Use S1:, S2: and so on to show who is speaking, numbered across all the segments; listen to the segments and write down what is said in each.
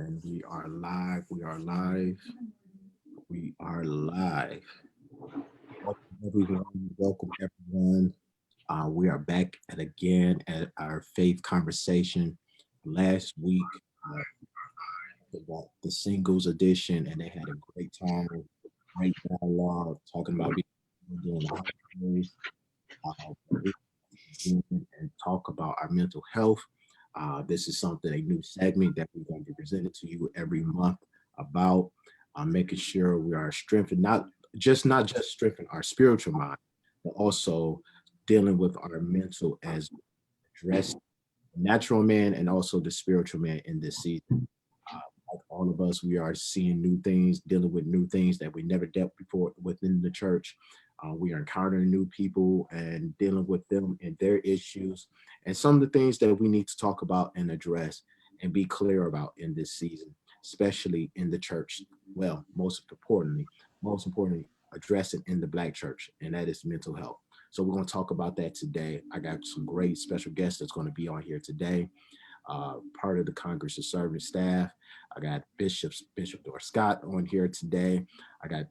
S1: And we are live. We are live. We are live. Welcome everyone. Welcome everyone. We are back at our faith conversation. Last week, uh, about the singles edition, and they had a great time, great dialogue, talking about being during the holidays. We begin and talk about our mental health. This is something, a new segment that we're going to be presenting to you every month about making sure we are strengthened, not just strengthen our spiritual mind, but also dealing with our mental as address the natural man and also the spiritual man in this season. Like all of us, we are seeing new things, dealing with new things that we never dealt before within the church. We are encountering new people and dealing with them and their issues, and some of the things that we need to talk about and address and be clear about in this season, especially in the church. Well, most importantly, address it in the Black church, and that is mental health. So we're going to talk about that today. I got some great special guests that's going to be on here today, part of the Congress of Serving staff. I got Bishop Dora Scott on here today. I got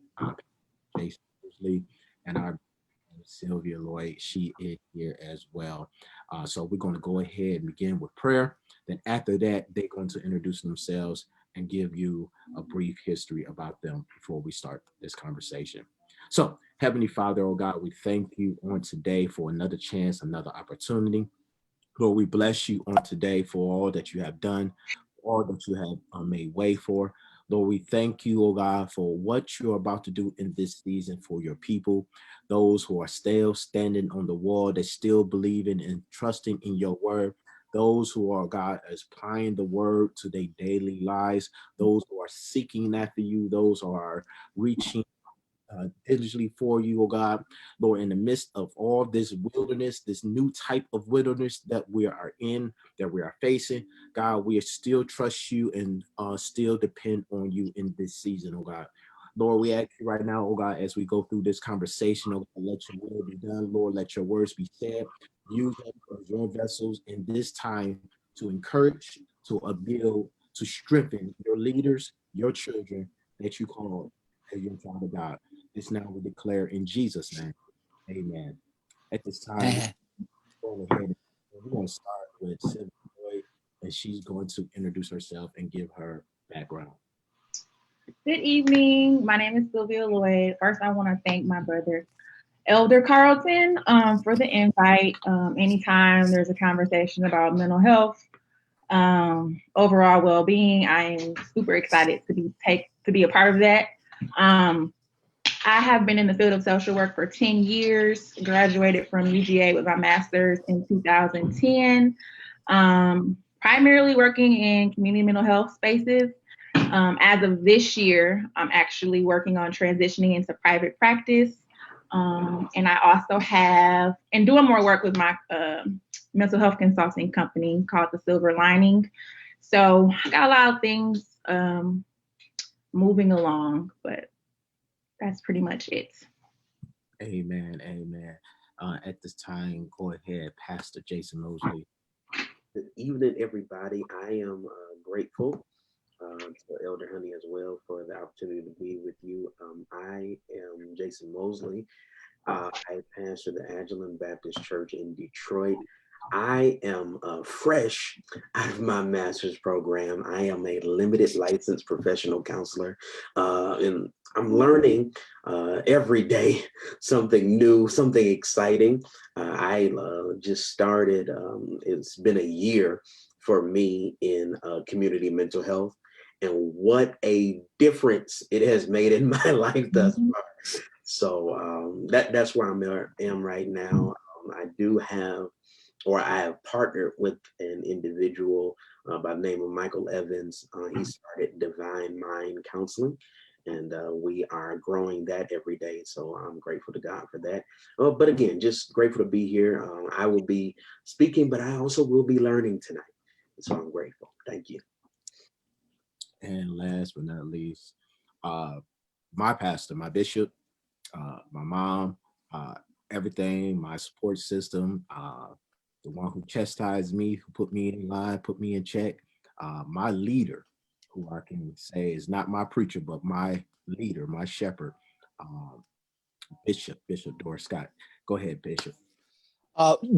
S1: Jason Moseley and our Sylvia Lloyd. She is here as well. So we're going to go ahead and begin with prayer. Then after that, they're going to introduce themselves and give you a brief history about them before we start this conversation. So, Heavenly Father, oh God, we thank you on today for another chance, another opportunity. Lord, we bless you on today for all that you have done, all that you have made way for. Lord, we thank you, oh God, for what you're about to do in this season for your people, those who are still standing on the wall, that still believing and trusting in your word, those who are, God, is applying the word to their daily lives, those who are seeking after you, those who are reaching diligently for you, oh God. Lord, in the midst of all this wilderness, this new type of wilderness that we are in, that we are facing, God, we still trust you and still depend on you in this season, oh God. Lord, we ask you right now, oh God, as we go through this conversation, oh God, let your will be done, Lord, let your words be said. Use us as your vessels in this time to encourage, to build, to strengthen your leaders, your children that you call as your Father God. This now we declare in Jesus' name. Amen. At this time,
S2: Man,
S1: we're going ahead and we're going to start with Sylvia Lloyd, and she's going to introduce herself and give her background.
S3: Good evening. My name is Sylvia Lloyd. First, I want to thank my brother, Elder Carlton, for the invite. Anytime there's a conversation about mental health, overall well-being, I am super excited to be a part of that. I have been in the field of social work for 10 years, graduated from UGA with my master's in 2010, primarily working in community mental health spaces. As of this year, I'm actually working on transitioning into private practice. And I also have, and doing more work with my mental health consulting company called The Silver Lining. So I got a lot of things moving along, but that's pretty much it.
S1: Amen. Amen. At this time, go ahead, Pastor Jason Moseley.
S4: Good evening, everybody. I am grateful to Elder Honey as well for the opportunity to be with you. I am Jason Moseley. I pastor the Agilent Baptist Church in Detroit. I am fresh out of my master's program. I am a limited licensed professional counselor, and I'm learning every day something new, something exciting. I just started, it's been a year for me in community mental health, and what a difference it has made in my life thus far. So that's where am right now. I do have, or I have partnered with an individual by the name of Michael Evans. He started Divine Mind Counseling, and we are growing that every day. So I'm grateful to God for that. But again, just grateful to be here. I will be speaking, but I also will be learning tonight. So I'm grateful. Thank you.
S1: And last but not least, my pastor, my bishop, my mom, everything, my support system, the one who chastised me, who put me in line, put me in check, my leader, who I can say is not my preacher, but my leader, my shepherd, um, Bishop Dora Scott. Go ahead, Bishop.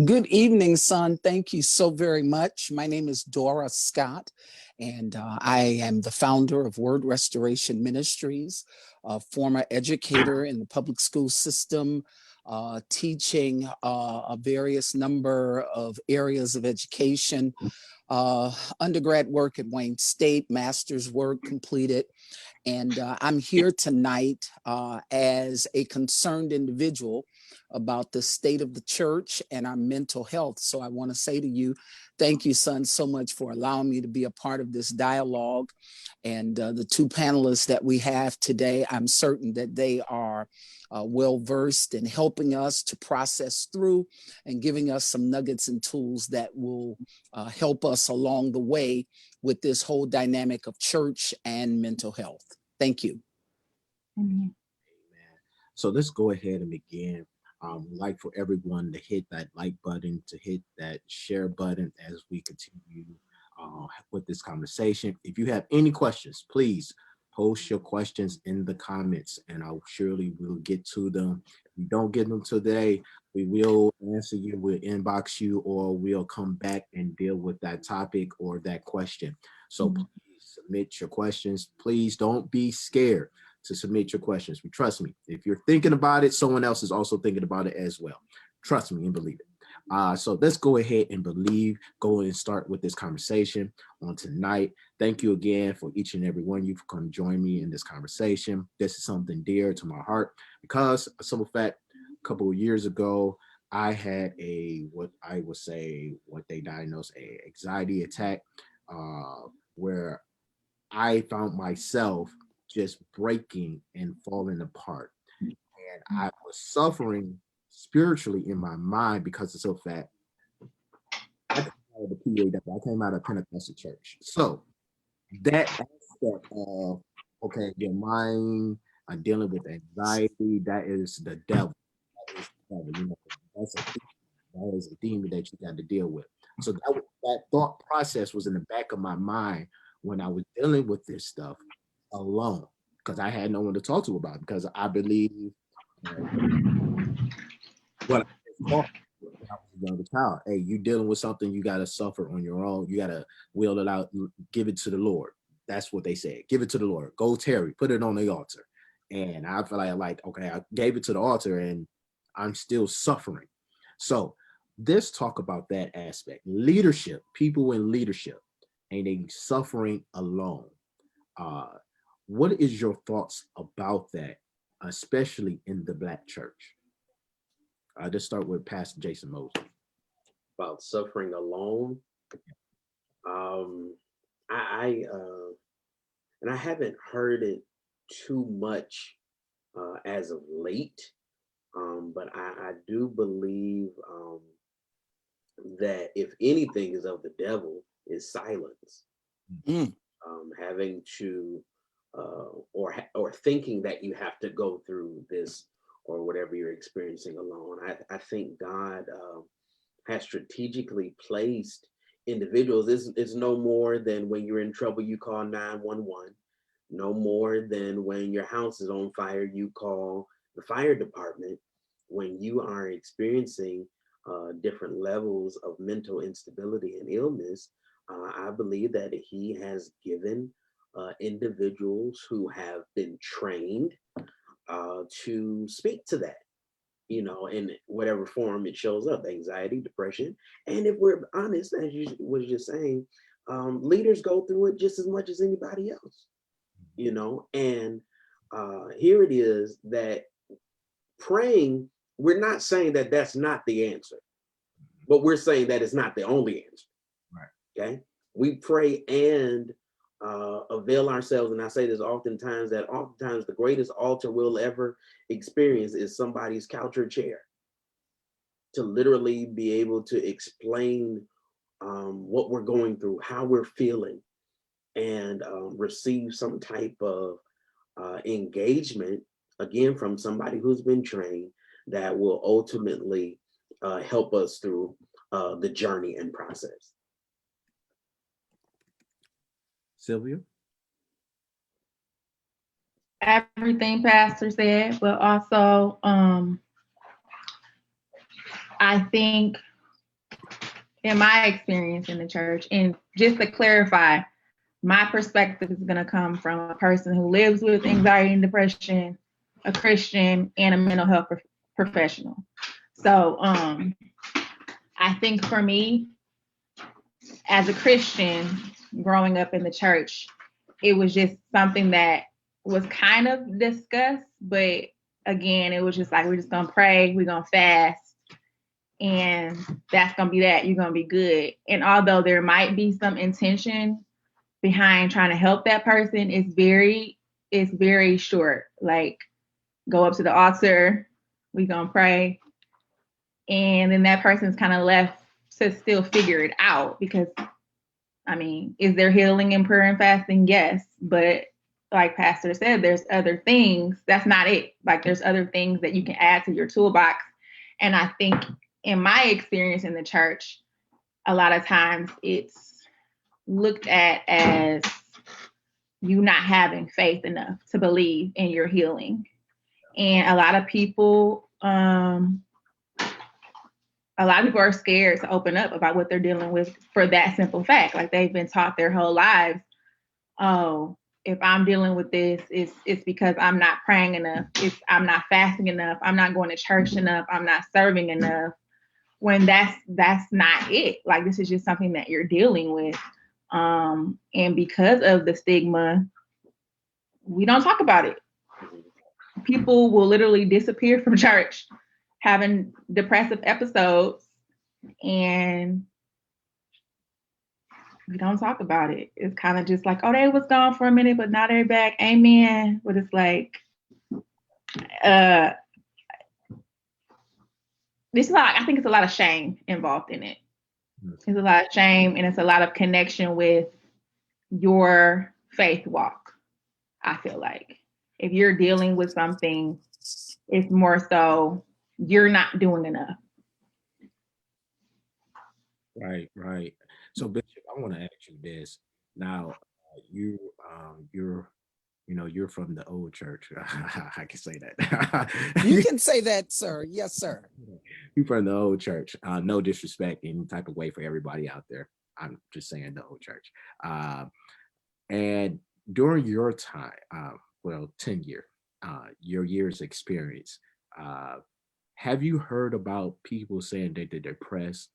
S2: Good evening, son. Thank you so very much. My name is Dora Scott, and I am the founder of Word Restoration Ministries, a former educator in the public school system, teaching a various number of areas of education, undergrad work at Wayne State, master's work completed. And I'm here tonight as a concerned individual about the state of the church and our mental health. So I want to say to you, thank you, son, so much for allowing me to be a part of this dialogue. And the two panelists that we have today, I'm certain that they are well-versed in helping us to process through and giving us some nuggets and tools that will help us along the way with this whole dynamic of church and mental health. Thank you.
S3: Amen.
S1: So let's go ahead and begin. Like for everyone to hit that like button, to hit that share button as we continue with this conversation. If you have any questions, please post your questions in the comments and I'll surely will get to them. If we don't get them today, we will answer you, we'll inbox you, or we'll come back and deal with that topic or that question. So please submit your questions. Please don't be scared to submit your questions. Trust me, if you're thinking about it, someone else is also thinking about it as well. Trust me and believe it. So let's go ahead and go and start with this conversation on tonight. Thank you again for each and every one of you for coming join me in this conversation. This is something dear to my heart because a simple fact, a couple of years ago, I had what they diagnosed a anxiety attack where I found myself just breaking and falling apart. And I was suffering spiritually in my mind because of so fact I came out of the PAW, I came out of Pentecostal church. So that aspect of okay, your mind dealing with anxiety, that is the devil. That is the devil, you know, that is a demon that you got to deal with. So that thought process was in the back of my mind when I was dealing with this stuff alone, because I had no one to talk to about it, because I believe what I was taught when I was a younger child. Hey, you dealing with something, you got to suffer on your own. You got to will it out, give it to the Lord. That's what they said. Give it to the Lord. Go tarry, put it on the altar. And I feel like, okay, I gave it to the altar and I'm still suffering. So let's talk about that aspect. Leadership, people in leadership, and they suffering alone. What is your thoughts about that, especially in the Black church? I'll just start with Pastor Jason Moseley.
S4: About suffering alone. I and I haven't heard it too much as of late, but I do believe that if anything is of the devil, is silence.
S2: Mm.
S4: Having to or thinking that you have to go through this or whatever you're experiencing alone. I think God has strategically placed individuals. It's no more than when you're in trouble, you call 911. No more than when your house is on fire, you call the fire department. When you are experiencing different levels of mental instability and illness, I believe that he has given individuals who have been trained to speak to that, you know, in whatever form it shows up, anxiety, depression. And if we're honest, as you was just saying, leaders go through it just as much as anybody else, you know. And here it is that praying, we're not saying that that's not the answer, but we're saying that it's not the only answer. Right. Okay. We pray and avail ourselves, and I say this oftentimes, that oftentimes the greatest altar we'll ever experience is somebody's couch or chair, to literally be able to explain what we're going through, how we're feeling, and receive some type of engagement, again, from somebody who's been trained, that will ultimately help us through the journey and process.
S1: Sylvia?
S3: everything Pastor said, but also I think in my experience in the church, and just to clarify, my perspective is going to come from a person who lives with anxiety and depression, a Christian, and a mental health professional. So I think for me, as a Christian, growing up in the church, it was just something that was kind of discussed, but again, it was just like, we're just going to pray, we're going to fast, and that's going to be that. You're going to be good. And although there might be some intention behind trying to help that person, it's very short. Like, go up to the altar, we're going to pray, and then that person's kind of left to still figure it out. Because, I mean, is there healing in prayer and fasting? Yes. But like Pastor said, there's other things. That's not it. Like, there's other things that you can add to your toolbox. And I think in my experience in the church, a lot of times it's looked at as you not having faith enough to believe in your healing. And a lot of people are scared to open up about what they're dealing with for that simple fact. Like, they've been taught their whole lives, oh, if I'm dealing with this, it's because I'm not praying enough. I'm not fasting enough. I'm not going to church enough. I'm not serving enough. When that's not it. Like, this is just something that you're dealing with. And because of the stigma, we don't talk about it. People will literally disappear from church having depressive episodes, and we don't talk about it. It's kind of just like, oh, they was gone for a minute, but now they're back. Amen. But it's like, I think it's a lot of shame involved in it. It's a lot of shame, and it's a lot of connection with your faith walk. I feel like if you're dealing with something, it's more so you're not doing enough.
S1: Right. So Bishop, I want to ask you this. Now, you're from the old church. I can say that.
S2: You can say that, sir. Yes, sir.
S1: You're from the old church. No disrespect in any type of way for everybody out there. I'm just saying the old church. And during your time, 10 year, your years experience, have you heard about people saying that they're depressed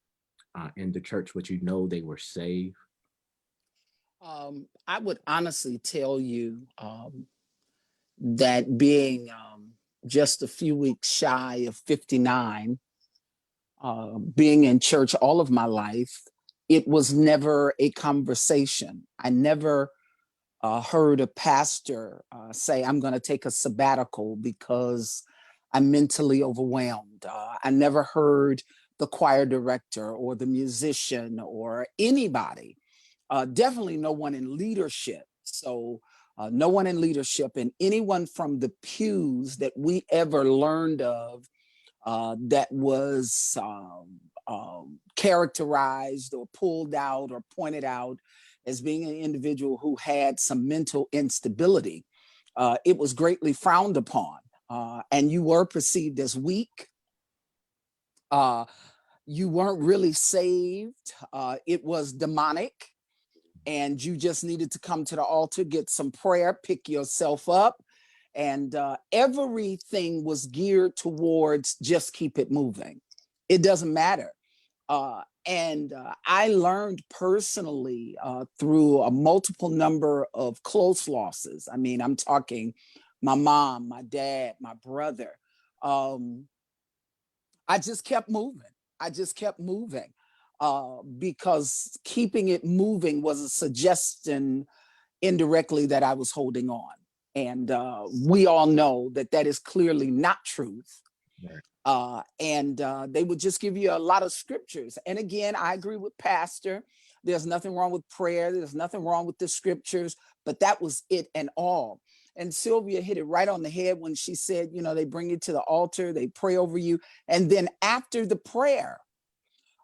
S1: in the church, but you know they were saved?
S2: I would honestly tell you that being just a few weeks shy of 59, being in church all of my life, it was never a conversation. I never heard a pastor say, I'm going to take a sabbatical because I'm mentally overwhelmed. I never heard the choir director or the musician or anybody, definitely no one in leadership. So no one in leadership, and anyone from the pews that we ever learned of that was characterized or pulled out or pointed out as being an individual who had some mental instability, it was greatly frowned upon. And you were perceived as weak. You weren't really saved. It was demonic. And you just needed to come to the altar, get some prayer, pick yourself up. And everything was geared towards just keep it moving. It doesn't matter. And I learned personally through a multiple number of close losses. I mean, I'm talking my mom, my dad, my brother. I just kept moving. Because keeping it moving was a suggestion indirectly that I was holding on. And we all know that that is clearly not truth. Right. And they would just give you a lot of scriptures. And again, I agree with Pastor. There's nothing wrong with prayer. There's nothing wrong with the scriptures, but that was it and all. And Sylvia hit it right on the head when she said, you know, they bring you to the altar, they pray over you. And then after the prayer,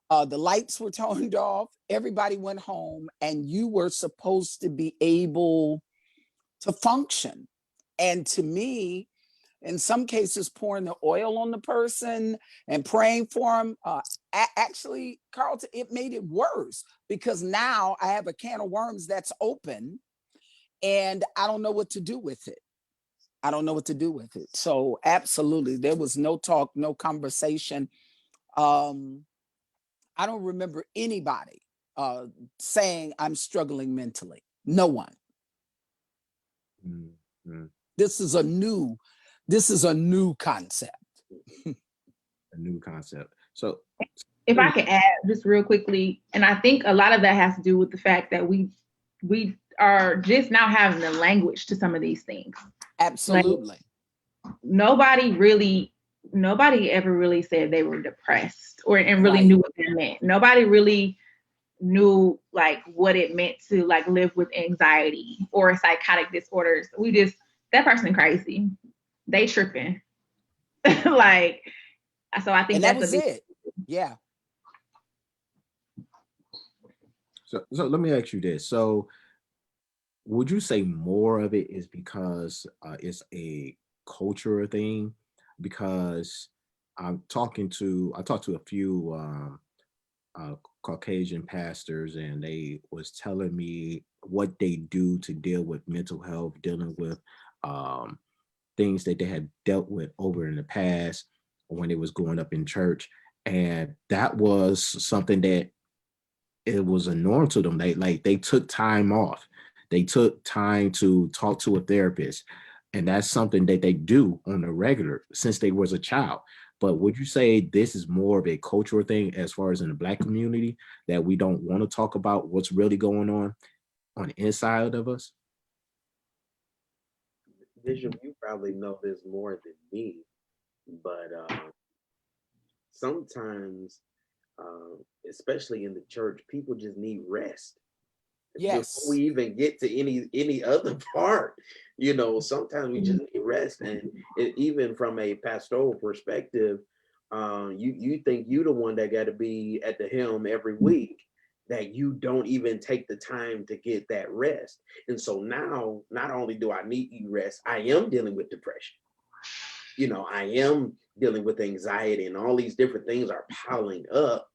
S2: the lights were turned off, everybody went home, and you were supposed to be able to function. And to me, in some cases, pouring the oil on the person and praying for them, actually, Carlton, it made it worse, because now I have a can of worms that's open and I don't know what to do with it. I don't know what to do with it. So absolutely, there was no talk, no conversation. I don't remember anybody saying I'm struggling mentally. No one.
S1: Mm-hmm.
S2: This is a new concept.
S1: A new concept. So
S3: If I could add just real quickly, and I think a lot of that has to do with the fact that we are just now having the language to some of these things.
S2: Absolutely.
S3: Like, nobody ever really said they were depressed and really
S2: Right.
S3: knew what that meant. Nobody really knew like what it meant to like live with anxiety or psychotic disorders. That person crazy. They tripping. Like, so I think
S2: And that was it. Yeah.
S1: So let me ask you this. So would you say more of it is because it's a cultural thing? Because I talked to a few Caucasian pastors, and they was telling me what they do to deal with mental health, dealing with um, things that they had dealt with over in the past when it was going up in church, and that was something that it was a norm to them. They took time off. They took time to talk to a therapist. And that's something that they do on a regular since they was a child. But would you say this is more of a cultural thing as far as in the Black community, that we don't want to talk about what's really going on the inside of us?
S4: Bishop, you probably know this more than me, but sometimes, especially in the church, people just need rest before we
S2: Yes.
S4: even get to any other part. Sometimes we just need rest, and even from a pastoral perspective, you think you the one that got to be at the helm every week, that you don't even take the time to get that rest. And so now, not only do I need rest, I am dealing with depression. I am dealing with anxiety, and all these different things are piling up,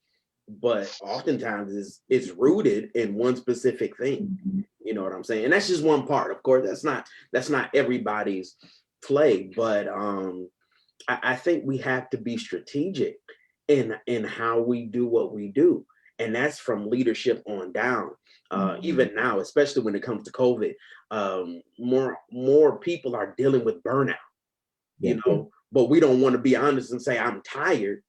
S4: but oftentimes it's rooted in one specific thing. You know what I'm saying? And that's just one part. Of course, that's not everybody's play, but I think we have to be strategic in how we do what we do. And that's from leadership on down. Even now, especially when it comes to COVID, more people are dealing with burnout,
S1: Yeah.
S4: but we don't want to be honest and say I'm tired,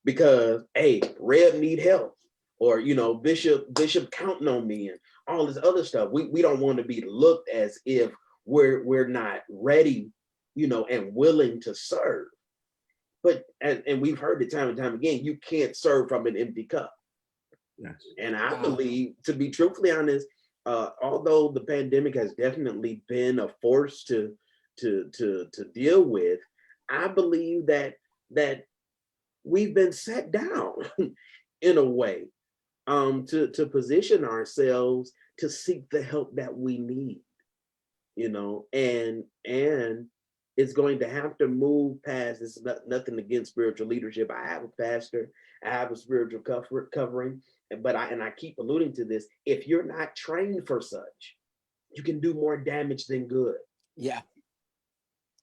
S4: because hey, Reb need help, or Bishop counting on me, and all this other stuff. We don't want to be looked as if we're not ready, and willing to serve. But and we've heard it time and time again, you can't serve from an empty cup.
S1: Yes.
S4: And I believe, to be truthfully honest, although the pandemic has definitely been a force to deal with, I believe that we've been set down in a way, to position ourselves to seek the help that we need, and it's going to have to move past. It's nothing against spiritual leadership. I have a pastor, I have a spiritual covering, but I keep alluding to this. If you're not trained for such, you can do more damage than good.
S2: Yeah.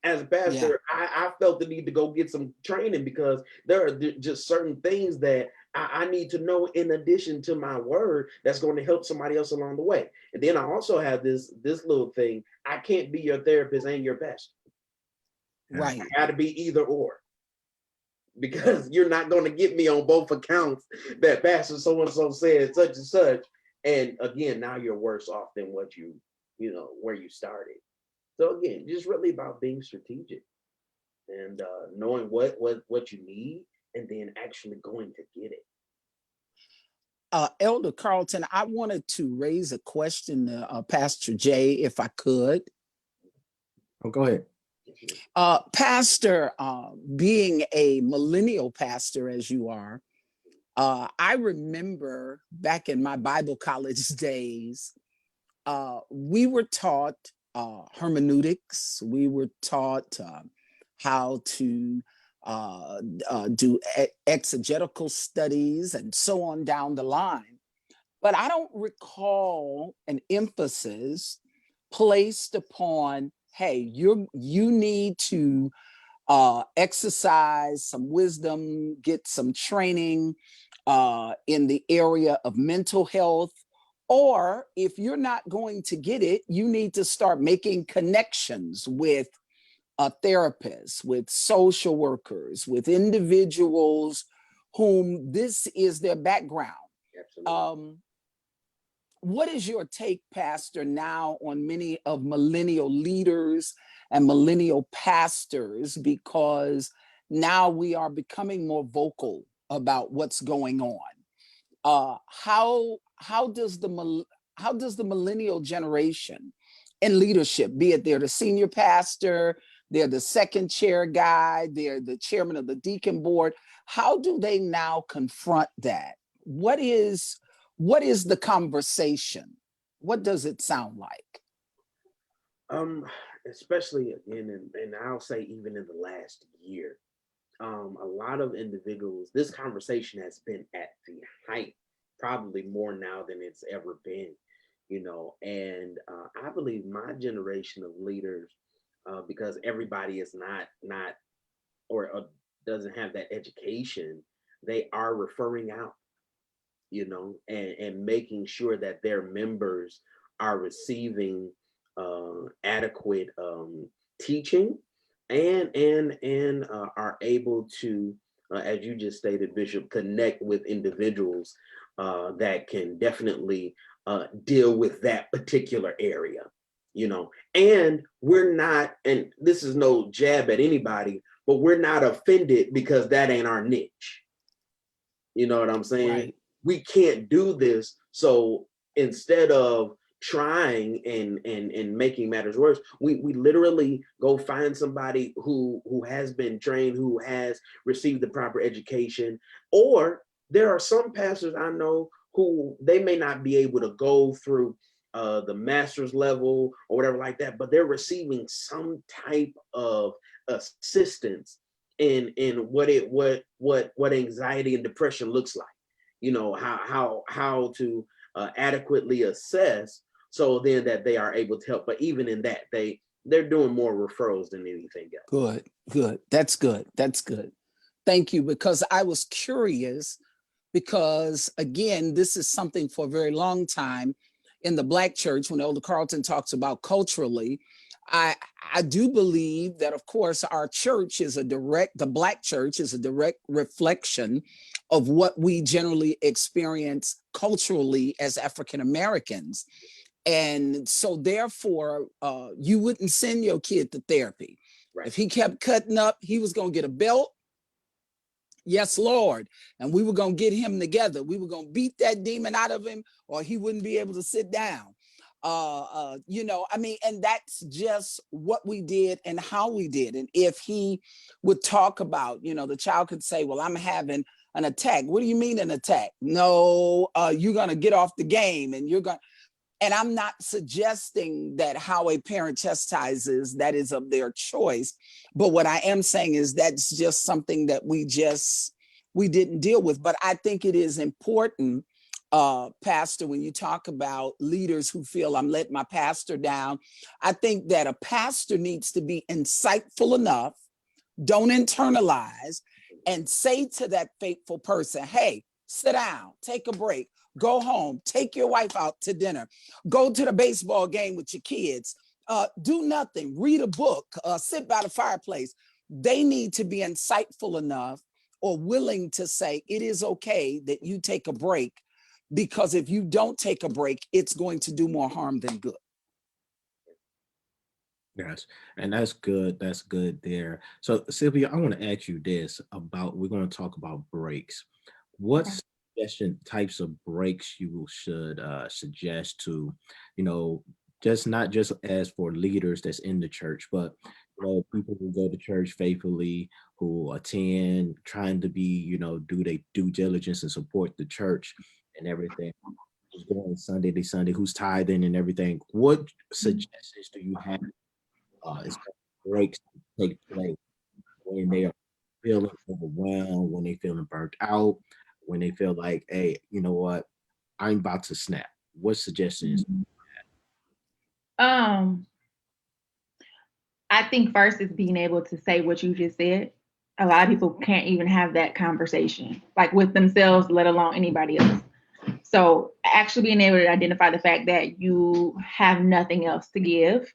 S4: As a pastor, I felt the need to go get some training, because there are just certain things that I need to know in addition to my word, that's going to help somebody else along the way. And then I also have this little thing. I can't be your therapist and your pastor.
S2: Right.
S4: I got to be either or, because you're not going to get me on both accounts that Pastor so-and-so said such and such. And again, now you're worse off than what where you started. So again, just really about being strategic and knowing what you need, and then actually going to get it.
S2: Elder Carlton, I wanted to raise a question to Pastor Jay, if I could.
S1: Oh, go ahead.
S2: Pastor, being a millennial pastor as you are, I remember back in my Bible college days, we were taught hermeneutics. We were taught how to do exegetical studies and so on down the line. But I don't recall an emphasis placed upon, hey, you need to exercise some wisdom, get some training in the area of mental health. Or if you're not going to get it, you need to start making connections with therapists, with social workers, with individuals whom this is their background.
S4: Absolutely.
S2: What is your take, Pastor, now on many of millennial leaders and millennial pastors? Because now we are becoming more vocal about what's going on. How does the millennial generation in leadership, be it they're the senior pastor, they're the second chair guy, they're the chairman of the deacon board, how do they now confront that? What is the conversation? What does it sound like?
S4: Especially again, and I'll say even in the last year, a lot of individuals, this conversation has been at the height, probably more now than it's ever been, and I believe my generation of leaders, because everybody is not or doesn't have that education, they are referring out, and making sure that their members are receiving adequate teaching and are able to, as you just stated, Bishop, connect with individuals that can definitely deal with that particular area, and we're not, and this is no jab at anybody, but we're not offended because that ain't our niche. You know what I'm saying?
S2: Right.
S4: We can't do this. So instead of trying and making matters worse, we literally go find somebody who has been trained, who has received the proper education. Or there are some pastors I know who they may not be able to go through the master's level or whatever like that, but they're receiving some type of assistance in what anxiety and depression looks like, how to adequately assess, so then that they are able to help. But even in that, they're doing more referrals than anything else.
S2: Good. That's good. That's good. Thank you, because I was curious, because again, this is something for a very long time in the Black church. When Elder Carlton talks about culturally, I do believe that, of course, our church is the Black church is a direct reflection of what we generally experience culturally as African Americans. And so therefore, you wouldn't send your kid to therapy.
S4: Right.
S2: If he kept cutting up, he was going to get a belt. Yes, Lord. And we were going to get him together. We were going to beat that demon out of him, or he wouldn't be able to sit down. And that's just what we did and how we did. And if he would talk about, the child could say, well, I'm having an attack. What do you mean an attack? No, you're going to get off the game and and I'm not suggesting that how a parent chastises, that is of their choice. But what I am saying is that's just something that we didn't deal with. But I think it is important, Pastor, when you talk about leaders who feel I'm letting my pastor down, I think that a pastor needs to be insightful enough, don't internalize, and say to that faithful person, hey, sit down, take a break. Go home, take your wife out to dinner, go to the baseball game with your kids, do nothing, read a book, sit by the fireplace. They need to be insightful enough or willing to say, it is okay that you take a break, because if you don't take a break, it's going to do more harm than good.
S1: Yes, and that's good. That's good there. So, Sylvia, I want to ask you this about, we're going to talk about breaks. What types of breaks you should suggest to, just not just as for leaders that's in the church, but people who go to church faithfully, who attend, trying to be, do their due diligence and support the church and everything. who's going Sunday to Sunday, who's tithing and everything, what suggestions do you have as far as breaks take place when they are feeling overwhelmed, when they feeling burnt out, when they feel like, hey, you know what, I'm about to snap? What suggestions?
S3: Um, I think first is being able to say what you just said. A lot of people can't even have that conversation, like with themselves, let alone anybody else. So actually being able to identify the fact that you have nothing else to give,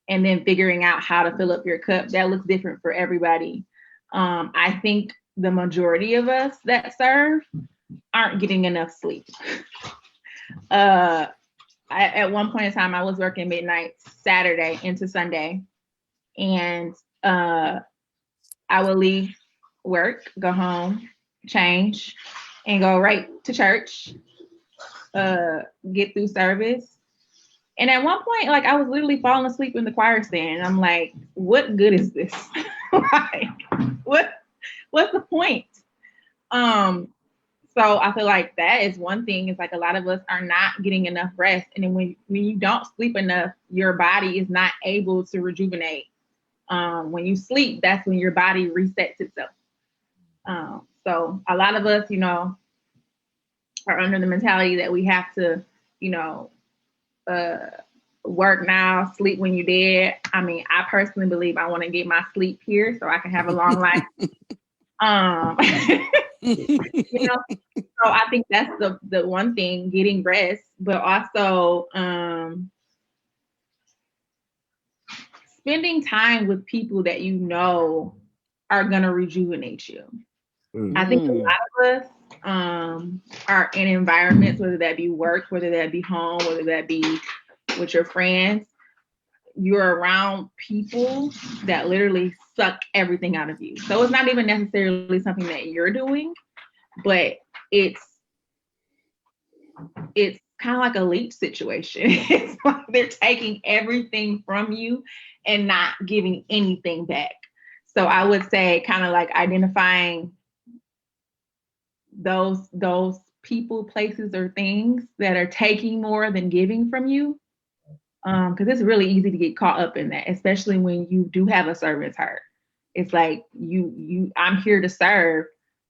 S3: and then figuring out how to fill up your cup, that looks different for everybody. I think the majority of us that serve aren't getting enough sleep. At one point in time, I was working midnight Saturday into Sunday, and I would leave work, go home, change, and go right to church, get through service. And at one point, like I was literally falling asleep in the choir stand. I'm like, what good is this? Like, what's the point? So I feel like that is one thing, is like a lot of us are not getting enough rest. And then when you don't sleep enough, your body is not able to rejuvenate. When you sleep, that's when your body resets itself. So a lot of us, are under the mentality that we have to, work now, sleep when you're dead. I mean, I personally believe I want to get my sleep here so I can have a long life. So I think that's the one thing, getting rest, but also spending time with people that are gonna rejuvenate you. I think a lot of us are in environments, whether that be work, whether that be home, whether that be with your friends. You're around people that literally suck everything out of you. So it's not even necessarily something that you're doing, but it's kind of like a leech situation. It's like they're taking everything from you and not giving anything back. So I would say kind of like identifying those people, places, or things that are taking more than giving from you. Because it's really easy to get caught up in that, especially when you do have a servant's heart. It's like I'm here to serve,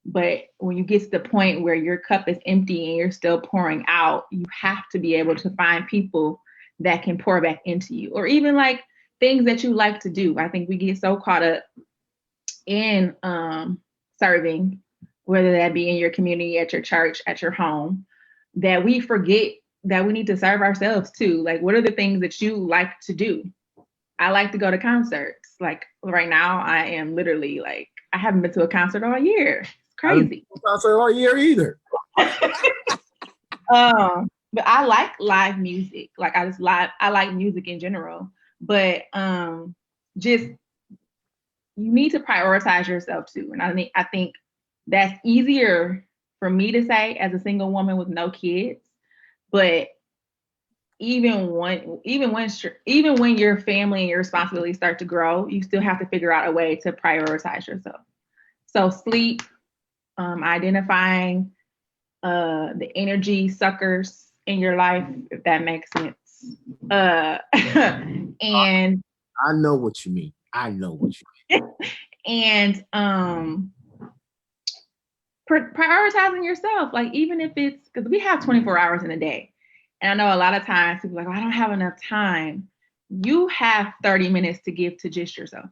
S3: but when you get to the point where your cup is empty and you're still pouring out, you have to be able to find people that can pour back into you, or even like things that you like to do. I think we get so caught up in serving, whether that be in your community, at your church, at your home, that we forget that we need to serve ourselves too. Like, what are the things that you like to do? I like to go to concerts. Like right now, I am literally like, I haven't been to a concert all year. It's crazy.
S1: Concert all year either.
S3: But I like live music. Like I like music in general. But just, you need to prioritize yourself too. And I think that's easier for me to say as a single woman with no kids. But even when your family and your responsibilities start to grow, you still have to figure out a way to prioritize yourself. So sleep, identifying the energy suckers in your life, if that makes sense. And
S1: I know what you mean.
S3: And prioritizing yourself, like even if it's, because we have 24 hours in a day. And I know a lot of times people are like, oh, I don't have enough time. You have 30 minutes to give to just yourself.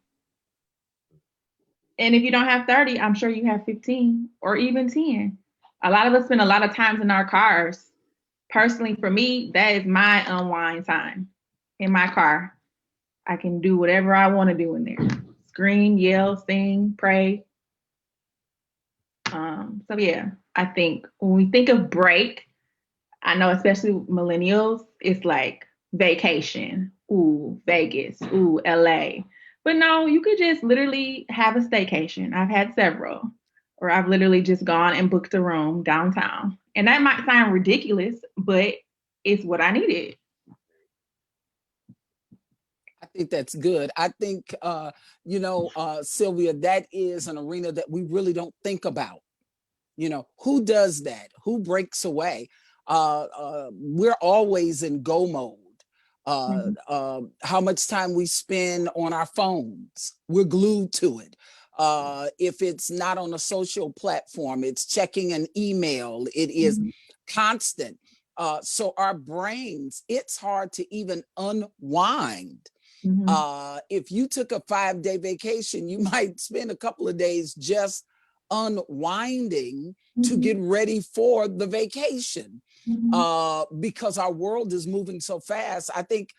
S3: And if you don't have 30, I'm sure you have 15 or even 10. A lot of us spend a lot of times in our cars. Personally, for me, that is my unwind time in my car. I can do whatever I want to do in there. Scream, yell, sing, pray. So yeah, I think when we think of break, I know especially millennials, it's like vacation, ooh, Vegas, ooh, LA. But no, you could just literally have a staycation. I've had several, or I've literally just gone and booked a room downtown. And that might sound ridiculous, but it's what I needed.
S2: I think that's good. I think, Sylvia, that is an arena that we really don't think about. Who does that? Who breaks away? We're always in go mode. How much time we spend on our phones, we're glued to it. If it's not on a social platform, it's checking an email. It is constant. So our brains, it's hard to even unwind. If you took a 5-day vacation, you might spend a couple of days just unwinding to get ready for the vacation. Because our world is moving so fast. I think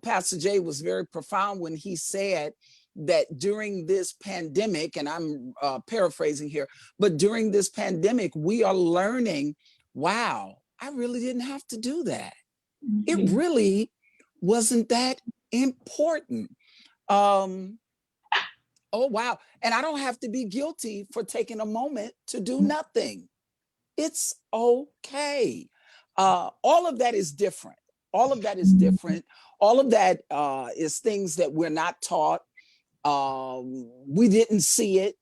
S2: Pastor Jay was very profound when he said that during this pandemic, and I'm paraphrasing here, but during this pandemic, we are learning, wow, I really didn't have to do that. It really wasn't that important. Oh, wow. And I don't have to be guilty for taking a moment to do nothing. It's okay. All of that is different. All of that is different. All of that is things that we're not taught. We didn't see it.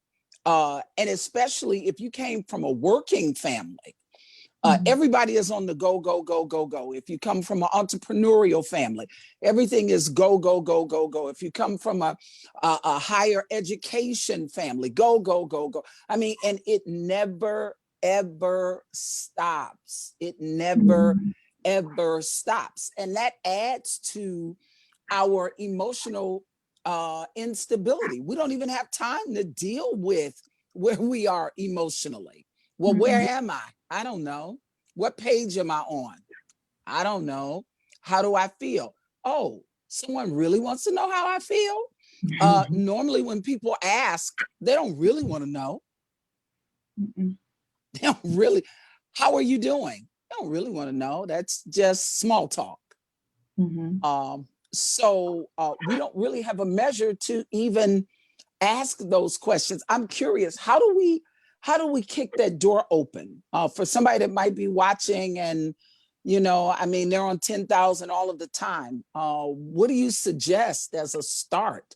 S2: And especially if you came from a working family, everybody is on the go, go, go, go, go. If you come from an entrepreneurial family, everything is go, go, go, go, go. If you come from a higher education family, go, go, go, go. I mean, and it never, ever stops. It never, ever stops. And that adds to our emotional instability. We don't even have time to deal with where we are emotionally. Well, where am I? I don't know. What page am I on? I don't know. How do I feel? Oh, someone really wants to know how I feel? Normally when people ask, they don't really want to know. They don't really, how are you doing? They don't really want to know. That's just small talk. So we don't really have a measure to even ask those questions. I'm curious, how do we kick that door open for somebody that might be watching and, you know, I mean, they're on 10,000 all of the time. What do you suggest as a start?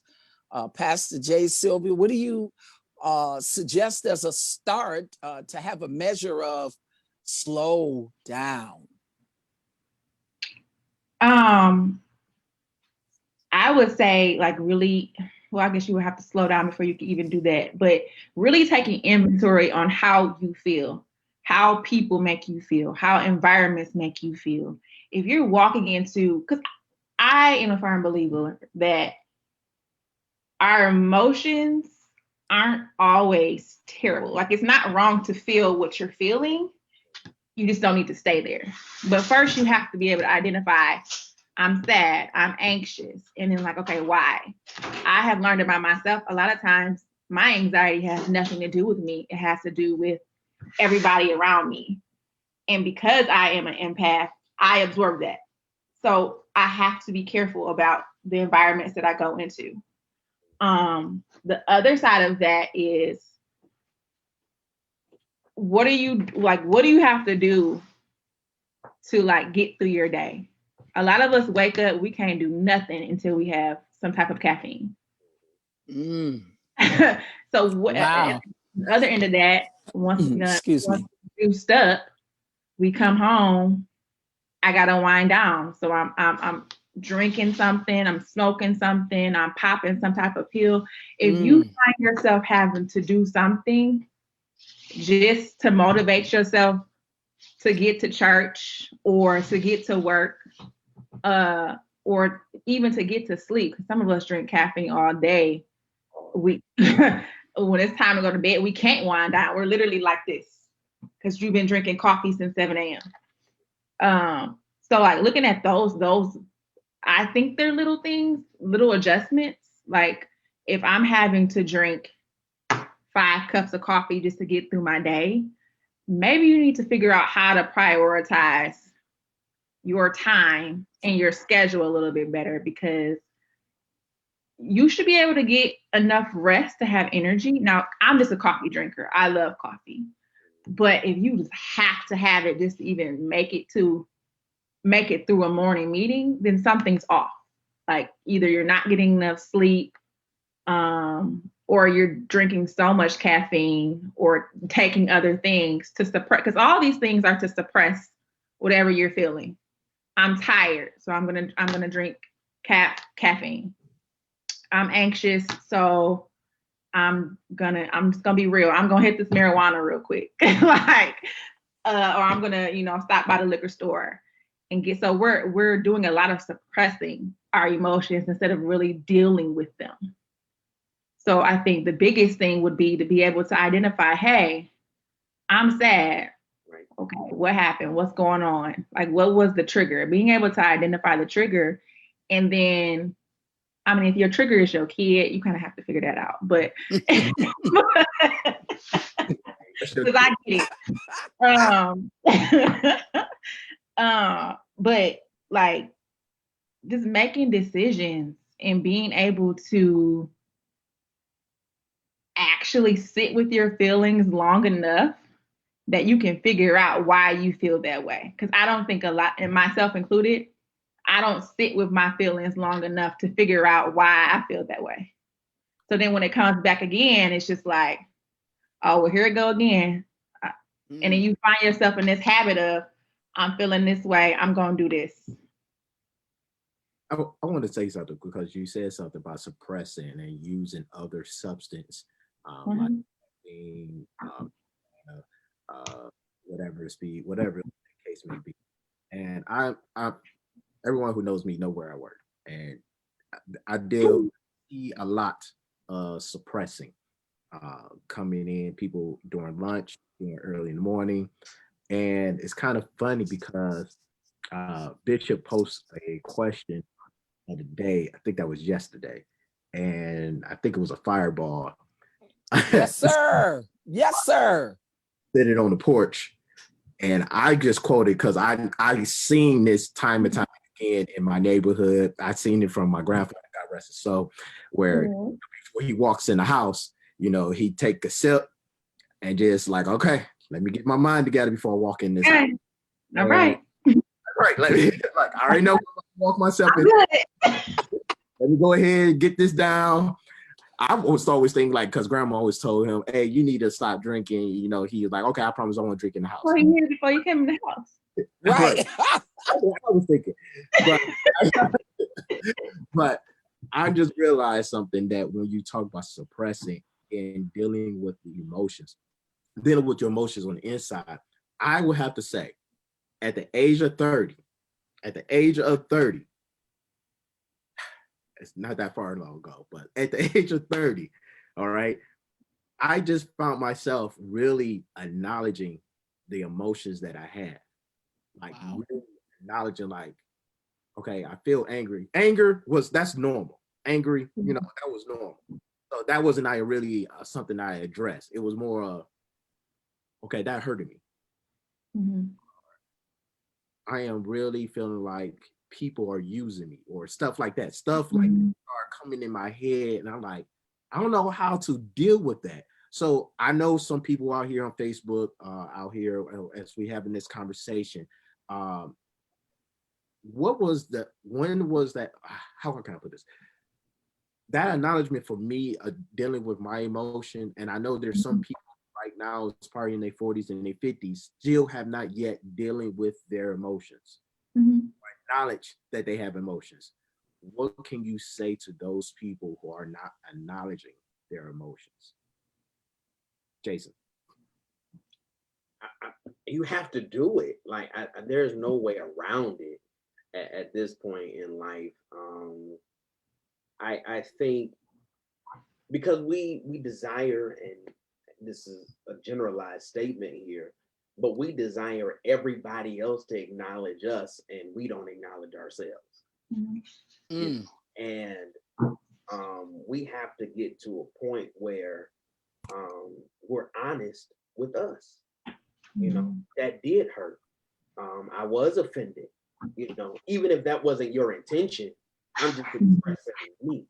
S2: Pastor Jay, Sylvia, what do you suggest as a start to have a measure of slow down?
S3: I would say like really, well, I guess you would have to slow down before you can even do that, but really taking inventory on how you feel, how people make you feel, how environments make you feel. If you're walking into, because I am a firm believer that our emotions aren't always terrible. Like it's not wrong to feel what you're feeling. You just don't need to stay there. But first you have to be able to identify, I'm sad, I'm anxious. And then like, okay, why? I have learned about myself. A lot of times my anxiety has nothing to do with me. It has to do with everybody around me. And because I am an empath, I absorb that. So I have to be careful about the environments that I go into. The other side of that is, what do you have to do to like get through your day? A lot of us wake up, we can't do nothing until we have some type of caffeine. So
S2: Wow.
S3: at the other end of that, once
S2: Excuse
S3: we're stuck, we come home, I gotta wind down. So I'm drinking something, I'm smoking something, I'm popping some type of pill. If you find yourself having to do something just to motivate yourself to get to church or to get to work, or even to get to sleep, because some of us drink caffeine all day. We when it's time to go to bed, we can't wind down. We're literally like this because you've been drinking coffee since 7 a.m. So like looking at those, I think they're little things, little adjustments. Like if I'm having to drink 5 cups of coffee just to get through my day, maybe you need to figure out how to prioritize your time and your schedule a little bit better, because you should be able to get enough rest to have energy. Now, I'm just a coffee drinker. I love coffee. But if you just have to have it just to even make it through a morning meeting, then something's off. Like either you're not getting enough sleep, or you're drinking so much caffeine or taking other things to suppress, because all these things are to suppress whatever you're feeling. I'm tired, so I'm gonna drink caffeine. I'm anxious, so I'm just gonna be real. I'm gonna hit this marijuana real quick, like, or I'm gonna, stop by the liquor store and get. So we're doing a lot of suppressing our emotions instead of really dealing with them. So I think the biggest thing would be to be able to identify, hey, I'm sad.
S4: Right.
S3: Okay, what happened? What's going on? Like, what was the trigger? Being able to identify the trigger, and then, I mean, if your trigger is your kid, you kind of have to figure that out. But because I get it. But like, just making decisions and being able to actually sit with your feelings long enough that you can figure out why you feel that way. Because I don't think a lot, and myself included, I don't sit with my feelings long enough to figure out why I feel that way. So then when it comes back again, it's just like, oh, well, here it go again. And then you find yourself in this habit of, I'm feeling this way, I'm going to do this.
S1: I want to say something because you said something about suppressing and using other substance, like being, whatever speed, whatever the case may be. And I everyone who knows me know where I work, and I deal see a lot of suppressing coming in, people during lunch, early in the morning, and it's kind of funny because Bishop posts a question of the day. I think that was yesterday, and I think it was a fireball.
S2: Yes, sir. Yes, sir.
S1: Sitting on the porch, and I just quoted because I seen this time and time again in my neighborhood. I seen it from my grandfather, God rest his soul, where before he walks in the house, he take a sip and just like, okay, let me get my mind together before I walk in this house.
S3: All right.
S1: Right. Like I already know I'm walk myself in. Let me go ahead and get this down. I was always thinking like, because grandma always told him, hey, you need to stop drinking. He was like, okay, I promise I won't drink in the house.
S3: Well, he knew before you came in the house.
S2: Right.
S1: I was thinking. But I just realized something, that when you talk about suppressing and dealing with the emotions, dealing with your emotions on the inside, I would have to say at the age of 30, it's not that far long ago, but at the age of 30, all right, I just found myself really acknowledging the emotions that I had. Like really acknowledging, like, okay, I feel angry. That's normal. Angry, that was normal. So that wasn't really something I addressed. It was more, okay, that hurted me.
S3: Mm-hmm.
S1: I am really feeling like people are using me or stuff like that. Stuff like are coming in my head, and I'm like, I don't know how to deal with that. So I know some people out here on Facebook, out here as we having this conversation. When was that? How can I put this? That acknowledgement for me, dealing with my emotion, and I know there's some people right now, it's probably in their 40s and their 50s, still have not yet dealing with their emotions. Acknowledge that they have emotions. What can you say to those people who are not acknowledging their emotions? Jason.
S4: You have to do it. Like there's no way around it at this point in life. I think because we desire, and this is a generalized statement here, but we desire everybody else to acknowledge us, and we don't acknowledge ourselves. And we have to get to a point where we're honest with us. That did hurt. I was offended. Even if that wasn't your intention, I'm just expressing me.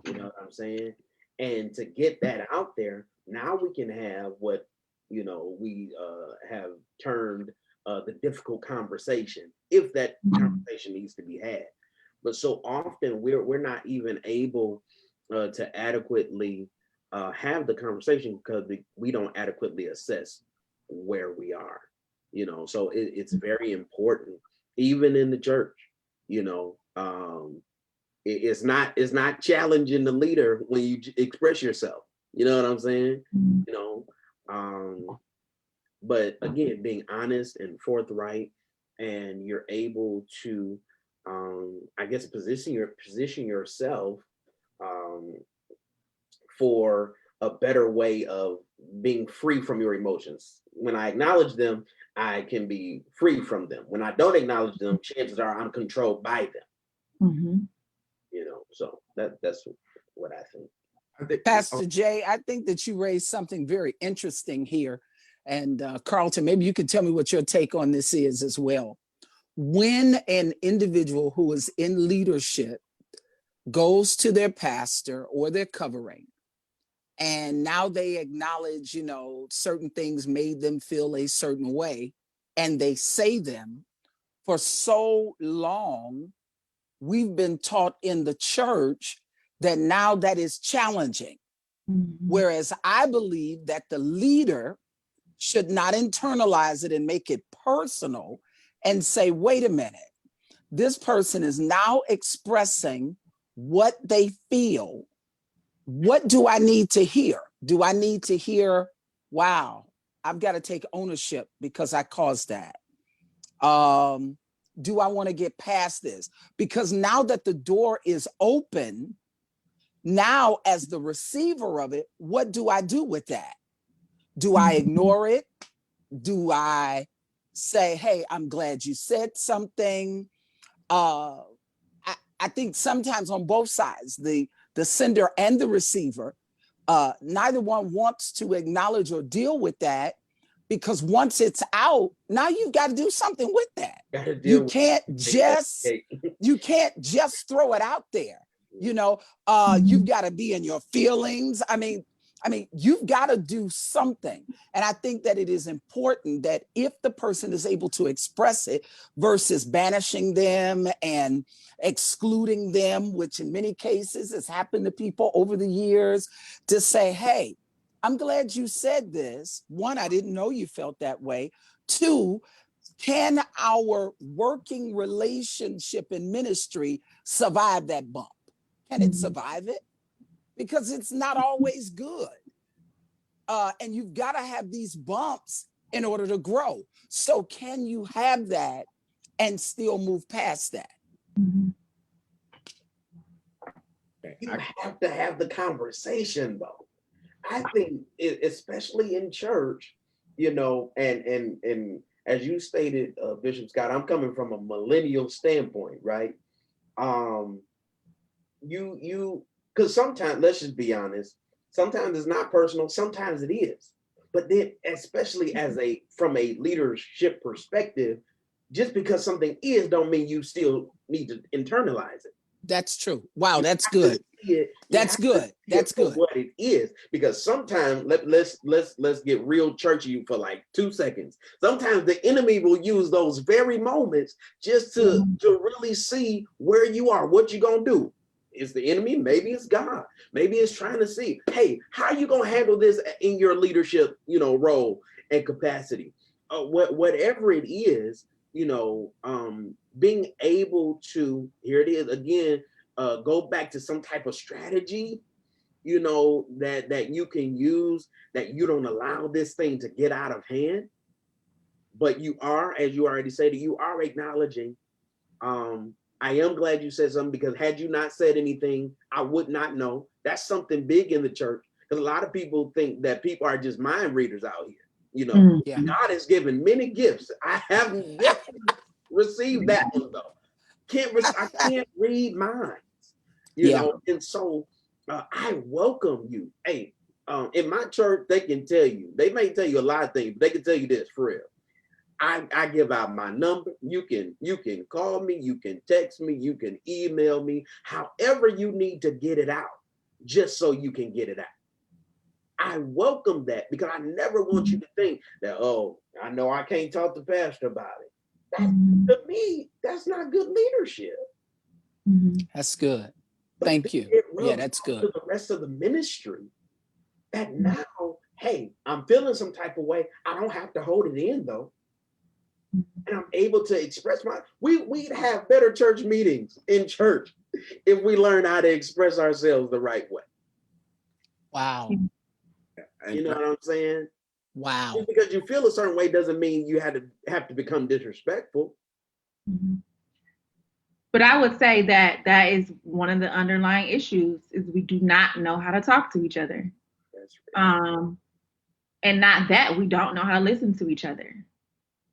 S4: You know what I'm saying? And to get that out there, now we can have what we have termed the difficult conversation, if that conversation needs to be had. But so often we're not even able to adequately have the conversation because we don't adequately assess where we are. So it's very important, even in the church. It's not challenging the leader when you express yourself. You know what I'm saying? But again, being honest and forthright, and you're able to, I guess, position yourself for a better way of being free from your emotions. When I acknowledge them, I can be free from them. When I don't acknowledge them, chances are I'm controlled by them.
S3: Mm-hmm.
S4: So that's what I think.
S2: Pastor Jay, I think that you raised something very interesting here. And Carlton, maybe you could tell me what your take on this is as well. When an individual who is in leadership goes to their pastor or their covering, and now they acknowledge, certain things made them feel a certain way, and they say them, for so long, we've been taught in the church that now that is challenging.
S3: Mm-hmm.
S2: Whereas I believe that the leader should not internalize it and make it personal and say, wait a minute, this person is now expressing what they feel. What do I need to hear? Do I need to hear, wow, I've got to take ownership because I caused that? Do I want to get past this? Because now that the door is open, now as the receiver of it, what do I do with that? Do I ignore it? Do I say, hey, I'm glad you said something? I think sometimes on both sides, the sender and the receiver, neither one wants to acknowledge or deal with that, because once it's out, now you've got to do something with that. You can't just throw it out there. You've got to be in your feelings. I mean, you've got to do something. And I think that it is important that if the person is able to express it versus banishing them and excluding them, which in many cases has happened to people over the years, to say, hey, I'm glad you said this. One, I didn't know you felt that way. Two, can our working relationship in ministry survive that bump? Can it survive it? Because it's not always good. And you've got to have these bumps in order to grow. So can you have that and still move past that?
S3: Mm-hmm.
S4: You have to have the conversation, though. I think, especially in church, and as you stated, Bishop Scott, I'm coming from a millennial standpoint, right? Because sometimes, let's just be honest, sometimes it's not personal, sometimes it is. But then, especially from a leadership perspective, just because something is don't mean you still need to internalize it.
S2: That's true. Wow, that's good. That's good. That's good.
S4: What it is, because sometimes let's get real churchy for like 2 seconds. Sometimes the enemy will use those very moments just to really see where you are, what you're gonna do. It's the enemy, maybe it's God, maybe it's trying to see, hey, how are you gonna handle this in your leadership, role and capacity? Whatever it is, being able to, here it is again, go back to some type of strategy, that you can use, that you don't allow this thing to get out of hand, but you are, as you already said, you are acknowledging, I am glad you said something, because had you not said anything, I would not know. That's something big in the church, because a lot of people think that people are just mind readers out here.
S2: Yeah.
S4: God has given many gifts. I haven't yet received that one though. I can't read minds, and so I welcome you. Hey, in my church, they may tell you a lot of things, but they can tell you this for real. I give out my number. You can call me, you can text me, you can email me, however you need to get it out, just so you can get it out. I welcome that, because I never want you to think that, oh, I know I can't talk to pastor about it. To me, that's not good leadership.
S2: That's good. Thank you. Yeah, that's good.
S4: To the rest of the ministry, that now, hey, I'm feeling some type of way. I don't have to hold it in though. and I'm able to express we'd have better church meetings in church if we learn how to express ourselves the right way.
S2: Wow.
S4: You know what I'm saying?
S2: Wow.
S4: Just because you feel a certain way doesn't mean you have to become disrespectful.
S3: Mm-hmm. But I would say that is one of the underlying issues is we do not know how to talk to each other.
S4: That's right.
S3: And not that we don't know how to listen to each other.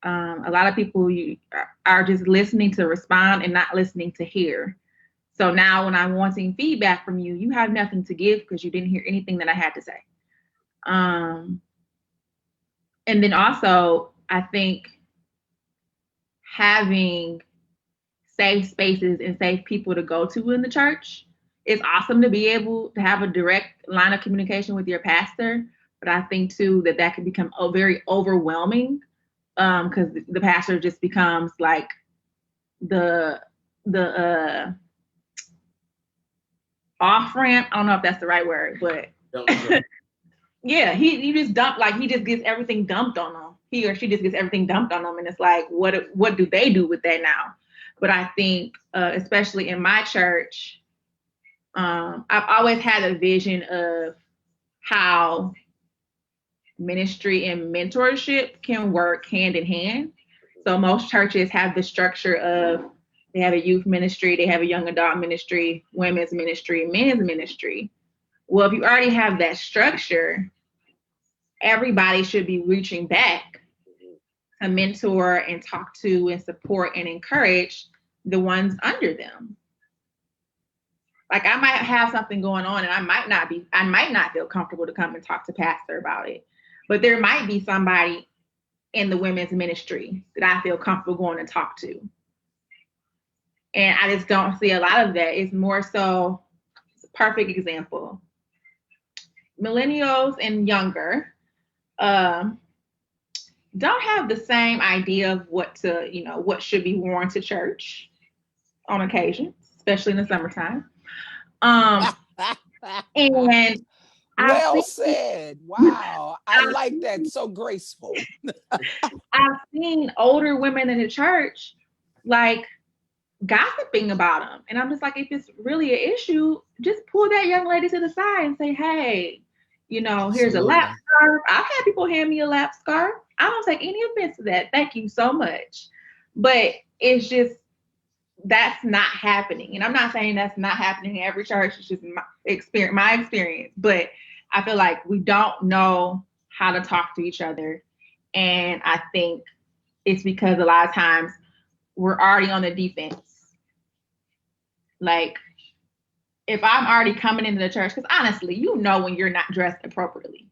S3: A lot of people are just listening to respond and not listening to hear. So now when I'm wanting feedback from you, you have nothing to give because you didn't hear anything that I had to say. And then also, I think having safe spaces and safe people to go to in the church. It's awesome to be able to have a direct line of communication with your pastor, but I think too that can become very overwhelming because the pastor just becomes like the off ramp. I don't know if that's the right word, but yeah, he just he just gets everything dumped on them. He or she just gets everything dumped on them, and it's like, what do they do with that now? But I think, especially in my church, I've always had a vision of how ministry and mentorship can work hand in hand. So most churches have the structure of they have a youth ministry, they have a young adult ministry, women's ministry, men's ministry. Well, if you already have that structure, everybody should be reaching back to mentor and talk to and support and encourage the ones under them. Like I might have something going on and I might not feel comfortable to come and talk to pastor about it, but there might be somebody in the women's ministry that I feel comfortable going and talk to. And I just don't see a lot of that. It's more so, it's a perfect example. Millennials and younger don't have the same idea of what should be worn to church on occasion, especially in the summertime. And
S2: well said. Wow. I like that. So graceful.
S3: I've seen older women in the church like gossiping about them. And I'm just like, if it's really an issue, just pull that young lady to the side and say, hey, here's a lap scarf. I've had people hand me a lap scarf. I don't take any offense to that. Thank you so much. But it's just, that's not happening. And I'm not saying that's not happening in every church. It's just my experience. But I feel like we don't know how to talk to each other. And I think it's because a lot of times we're already on the defense. Like, if I'm already coming into the church, because honestly, when you're not dressed appropriately.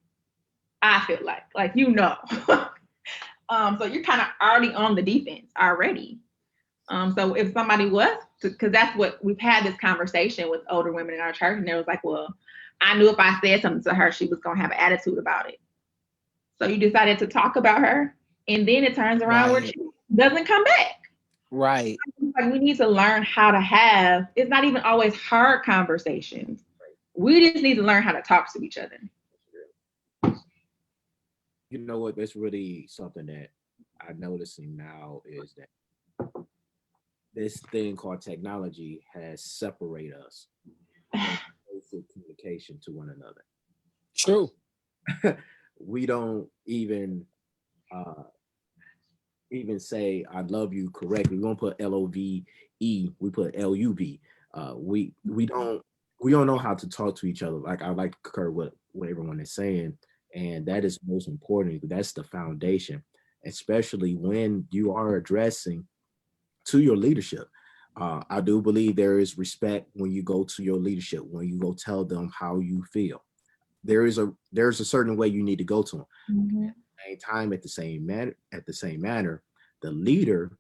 S3: I feel like so you're kind of already on the defense already. So if somebody was, because that's what we've had this conversation with older women in our church, and they was like, well, I knew if I said something to her, she was going to have an attitude about it. So you decided to talk about her, and then it turns around where she doesn't come back.
S2: Right.
S3: Like we need to learn how to have, it's not even always hard conversations. We just need to learn how to talk to each other.
S1: You know what? That's really something that I'm noticing now is that this thing called technology has separated us from communication to one another.
S2: True.
S1: We don't even say I love you correctly. We don't put LOVE, we put LUV. We don't know how to talk to each other. Like I like to concur with what everyone is saying, and that is most important. That's the foundation, especially when you are addressing to your leadership. I do believe there is respect when you go to your leadership, when you go tell them how you feel. There's a certain way you need to go to them.
S3: Mm-hmm.
S1: At the same time, at the same manner, the leader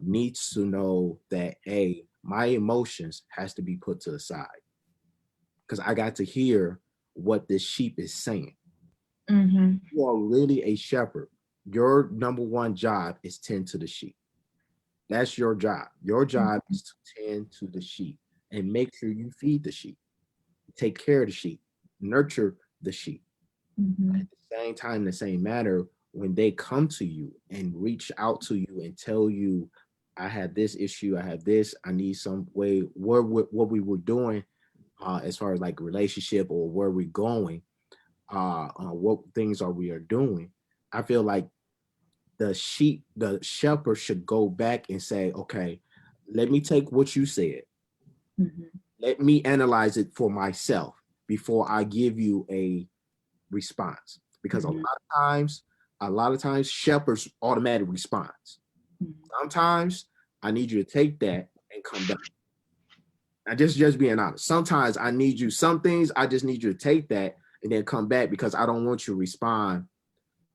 S1: needs to know that my emotions has to be put to the side because I got to hear what this sheep is saying.
S3: Mm-hmm.
S1: You are really a shepherd. Your number one job is tend to the sheep. That's your job. Your job is to tend to the sheep and make sure you feed the sheep, take care of the sheep, nurture the sheep.
S3: Mm-hmm.
S1: At the same time, in the same manner, when they come to you and reach out to you and tell you, I have this issue, I have this, I need some way, what we were doing as far as like relationship or where we're going, what things we are doing, I feel like the shepherd should go back and say, okay, let me take what you said.
S3: Mm-hmm.
S1: Let me analyze it for myself before I give you a response. Because
S3: Mm-hmm.
S1: a lot of times shepherds automatic response.
S3: Mm-hmm.
S1: Sometimes I need you to take that and come back. I just being honest. Sometimes I need you, some things I just need you to take that and then come back because I don't want you to respond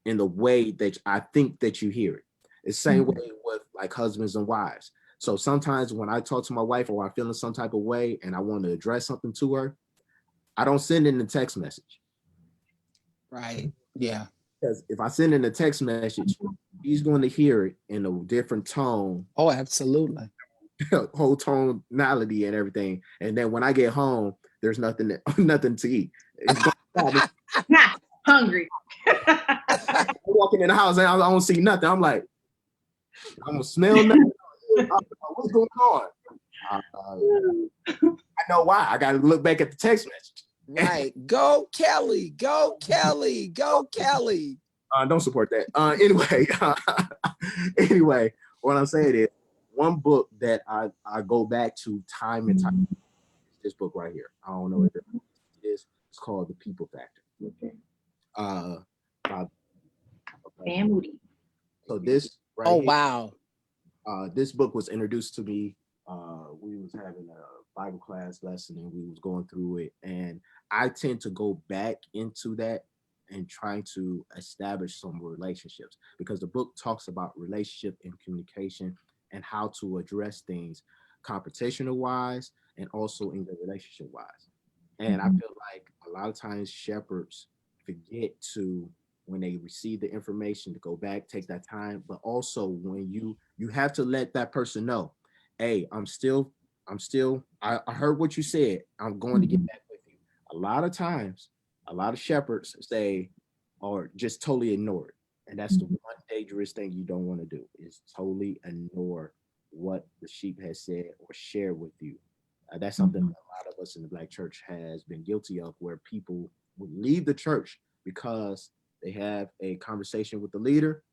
S1: in the way that I think that you hear it. It's the same way with like husbands and wives. So sometimes when I talk to my wife or I'm feeling some type of way and I want to address something to her, I don't send it in a text message.
S2: Right. Yeah.
S1: Because if I send in a text message, he's going to hear it in a different tone.
S2: Oh, absolutely.
S1: Whole tonality and everything. And then when I get home, there's nothing to eat.
S3: Not hungry.
S1: I'm walking in the house and I don't see nothing. I'm like, I'm gonna smell nothing. What's going on? I know why. I gotta look back at the text message.
S2: Right. Go Kelly. Go Kelly. Go Kelly.
S1: Don't support that. Anyway, what I'm saying is one book that I go back to time and time is this book right here. I don't know if it is. It's called The People Factor.
S3: Okay.
S1: Van
S3: Moody.
S1: So this right
S2: Oh,
S1: here,
S2: wow.
S1: this book was introduced to me. We was having a Bible class lesson and we was going through it. And I tend to go back into that and trying to establish some relationships because the book talks about relationship and communication and how to address things competitional wise and also in the relationship wise. And I feel like a lot of times shepherds forget to, when they receive the information, to go back, take that time, but also when you have to let that person know, hey, I heard what you said. I'm going to get back with you. A lot of times, a lot of shepherds say, or just totally ignore it. And that's the one dangerous thing you don't want to do is totally ignore what the sheep has said or share with you. That's something that a lot of us in the Black church has been guilty of, where people would leave the church because they have a conversation with the leader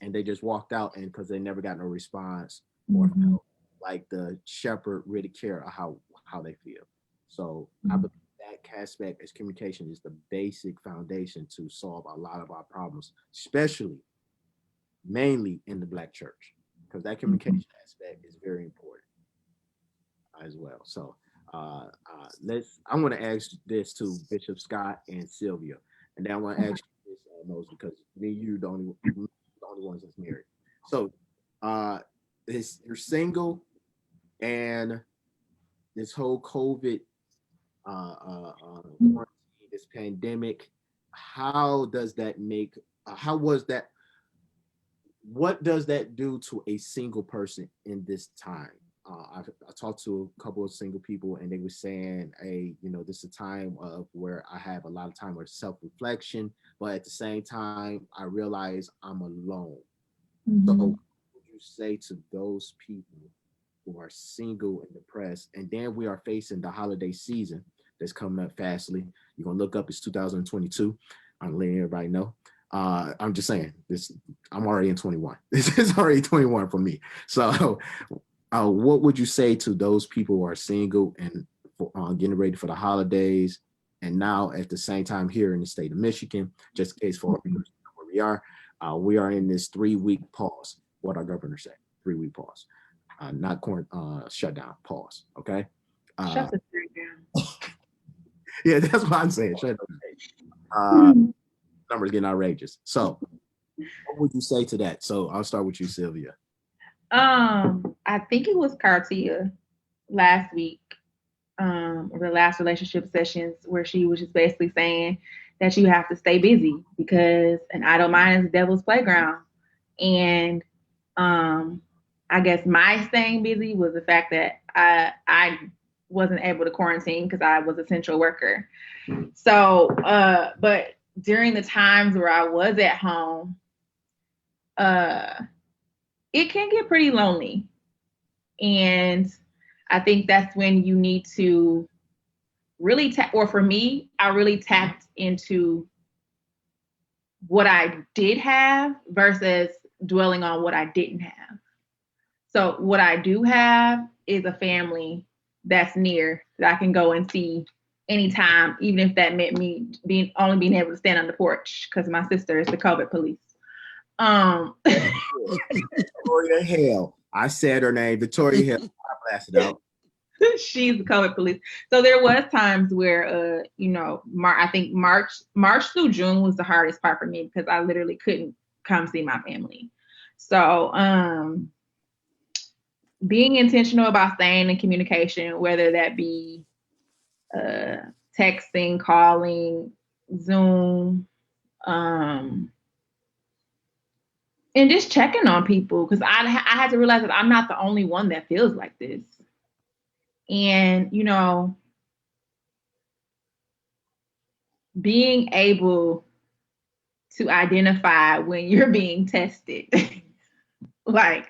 S1: and they just walked out, and because they never got no response or felt like the shepherd really cared how they feel. So I believe that aspect as communication is the basic foundation to solve a lot of our problems, especially mainly in the Black church, because that communication aspect is very important as well. So I want to ask this to Bishop Scott and Sylvia, and then I want to ask you this, Moses, because me and you the only ones that's married. So you're single, and this whole COVID quarantine, this pandemic, how does that make? How was that? What does that do to a single person in this time? I talked to a couple of single people and they were saying, hey, this is a time of where I have a lot of time of self-reflection, but at the same time, I realize I'm alone. So what would you say to those people who are single and depressed? And then we are facing the holiday season that's coming up fastly. You're going to look up, it's 2022. I'm letting everybody know. I'm just saying this. I'm already in 21. This is already 21 for me. So what would you say to those people who are single and getting ready for the holidays? And now at the same time here in the state of Michigan, just in case for where we are in this 3-week pause. What our governor said, 3-week pause, not shutdown, pause. Okay.
S3: Shut the street down.
S1: Yeah, that's what I'm saying. Shut up. Numbers getting outrageous. So what would you say to that? So I'll start with you, Sylvia.
S3: I think it was Cartia last week, or the last relationship sessions, where she was just basically saying that you have to stay busy because an idle mind is the devil's playground. And I guess my staying busy was the fact that I wasn't able to quarantine because I was an essential worker. So, but during the times where I was at home, it can get pretty lonely. And I think that's when you need to really or for me, I really tapped into what I did have versus dwelling on what I didn't have. So what I do have is a family that's near that I can go and see anytime, even if that meant me only being able to stand on the porch because my sister is the COVID police.
S1: Victoria Hale. I said her name, Victoria Hale. I blasted out.
S3: She's the COVID police. So there was times where, I think March through June was the hardest part for me because I literally couldn't come see my family. So being intentional about staying in communication, whether that be texting, calling, Zoom, and just checking on people because I had to realize that I'm not the only one that feels like this. And, being able to identify when you're being tested, like,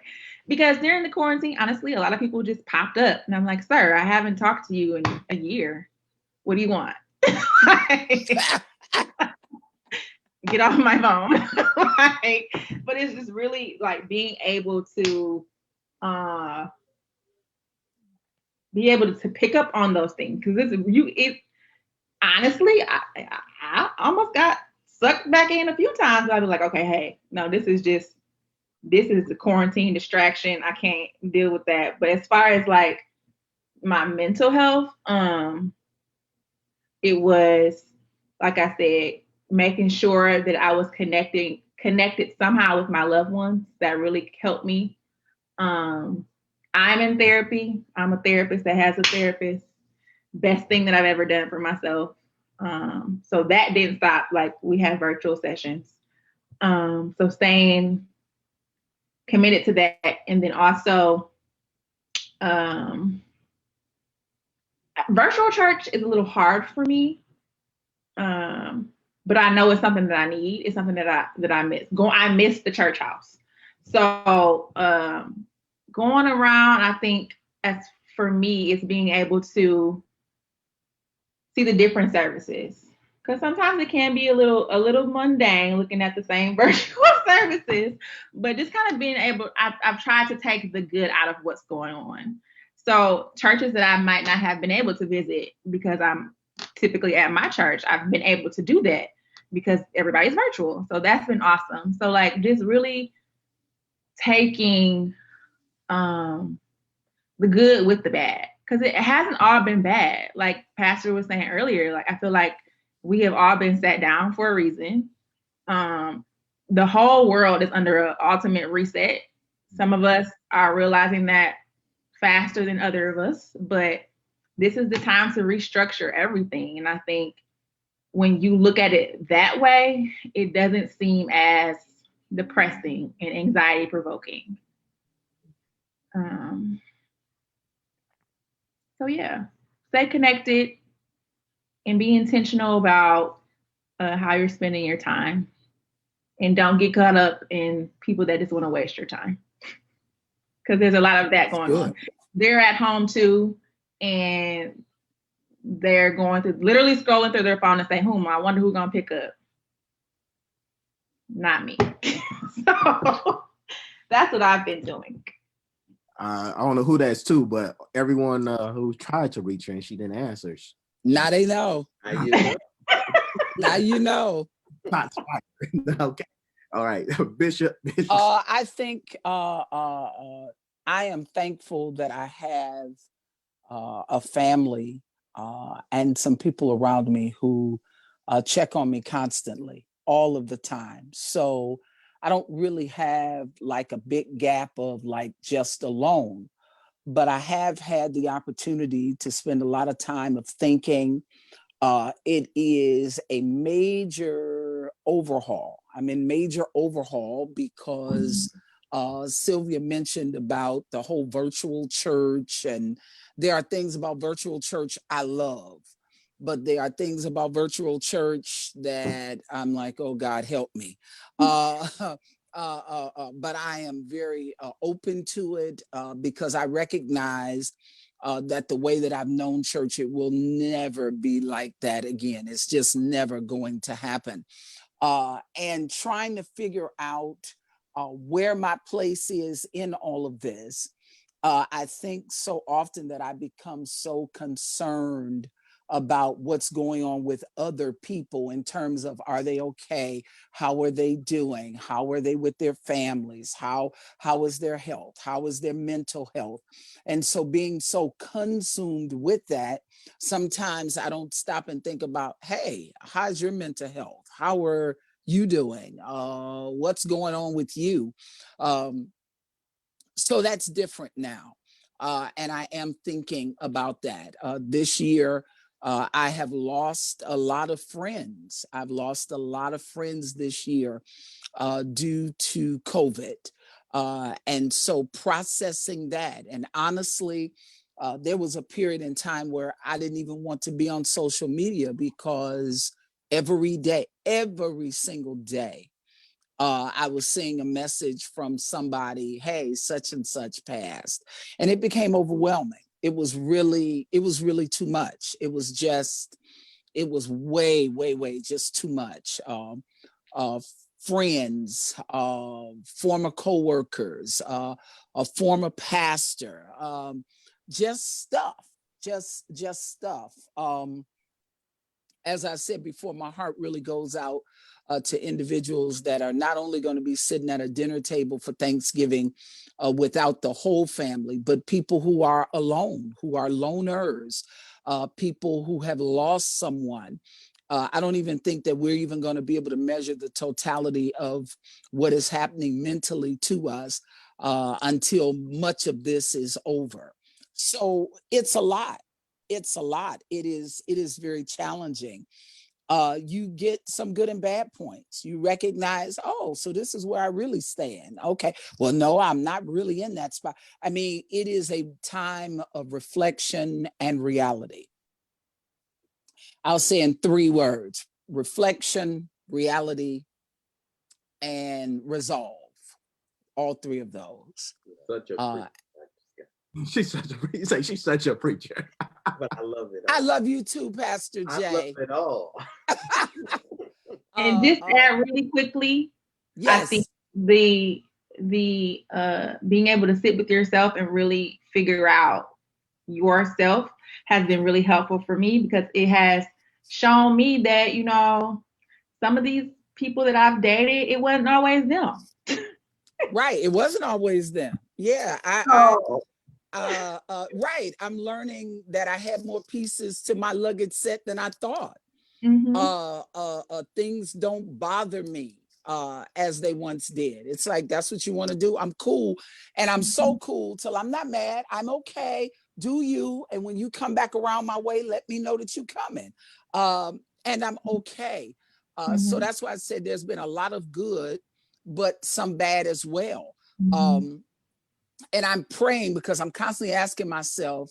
S3: because during the quarantine, honestly, a lot of people just popped up and I'm like, sir, I haven't talked to you in a year. What do you want? Get off my phone. But it's just really like being able to pick up on those things because honestly, I almost got sucked back in a few times. I'd be like, okay, hey, no, this is the quarantine distraction. I can't deal with that. But as far as like my mental health, it was, like I said, making sure that I was connected somehow with my loved ones. That really helped me. I'm in therapy. I'm a therapist that has a therapist. Best thing that I've ever done for myself. So that didn't stop. Like we have virtual sessions. So staying committed to that. And then also virtual church is a little hard for me. But I know it's something that I need. It's something that I miss. I miss the church house. So going around, I think as for me, it's being able to see the different services. Because sometimes it can be a little mundane looking at the same virtual services, but just kind of being able, I've tried to take the good out of what's going on. So churches that I might not have been able to visit because I'm typically at my church, I've been able to do that because everybody's virtual. So that's been awesome. So like just really taking the good with the bad, because it hasn't all been bad. Like Pastor was saying earlier, like I feel like we have all been sat down for a reason. The whole world is under an ultimate reset. Some of us are realizing that faster than other of us, but this is the time to restructure everything. And I think when you look at it that way, it doesn't seem as depressing and anxiety provoking. So yeah, stay connected and be intentional about how you're spending your time, and don't get caught up in people that just want to waste your time, because there's a lot of that going on. They're at home too, and they're going through, literally scrolling through their phone and say, I wonder who's gonna pick up. Not me. So that's what I've been doing.
S1: I don't know who that's to, but everyone who tried to reach her and she didn't answer.
S2: Now they know. Now you know.
S1: Okay. All right. Bishop.
S2: I think I am thankful that I have a family and some people around me who check on me constantly, all of the time. So I don't really have like a big gap of like just alone, but I have had the opportunity to spend a lot of time of thinking. It is a major overhaul. I'm in major overhaul because Sylvia mentioned about the whole virtual church, and there are things about virtual church I love, but there are things about virtual church that I'm like, oh God, help me. but I am very open to it because I recognize that the way that I've known church, it will never be like that again. It's just never going to happen. And trying to figure out where my place is in all of this. I think so often that I become so concerned about what's going on with other people in terms of, are they okay? How are they doing? How are they with their families? How is their health? How is their mental health? And so being so consumed with that, sometimes I don't stop and think about, hey, how's your mental health? How are you doing? What's going on with you? So that's different now. And I am thinking about that. This year, I have lost a lot of friends. I've lost a lot of friends this year due to COVID. And so processing that, and honestly, there was a period in time where I didn't even want to be on social media because every day, every single day, I was seeing a message from somebody, hey, such and such passed. And it became overwhelming. It was really too much. It was way, way, way just too much. Uh, Friends, former coworkers, a former pastor, just stuff, just stuff. As I said before, my heart really goes out to individuals that are not only going to be sitting at a dinner table for Thanksgiving without the whole family, but people who are alone, who are loners, people who have lost someone. I don't even think that we're even going to be able to measure the totality of what is happening mentally to us until much of this is over. So it's a lot. It's a lot. It is very challenging. You get some good and bad points. You recognize, oh, so this is where I really stand. Okay, well, no, I'm not really in that spot. I mean, it is a time of reflection and reality. I'll say in 3 words: reflection, reality, and resolve. All 3 of those.
S4: Such a
S2: Uh,
S1: She's such a preacher.
S4: but I love it
S2: I
S4: all.
S2: love you too, Pastor
S4: I love
S2: Jay.
S4: it all.
S3: And just to add really quickly, I think
S2: Yes.
S3: the being able to sit with yourself and really figure out yourself has been really helpful for me, because it has shown me that, some of these people that I've dated, it wasn't always them.
S2: Right. It wasn't always them. Yeah.
S3: So,
S2: Right. I'm learning that I had more pieces to my luggage set than I thought.
S3: mhm,
S2: Things don't bother me as they once did. It's like, that's what you want to do. I'm cool. And I'm so
S3: mhm,
S2: cool till I'm not mad. I'm okay. Do you? And when you come back around my way, let me know that you're coming. And I'm okay. So
S3: mhm,
S2: that's why I said there's been a lot of good, but some bad as well.
S3: mhm,
S2: Um, and I'm praying because I'm constantly asking myself,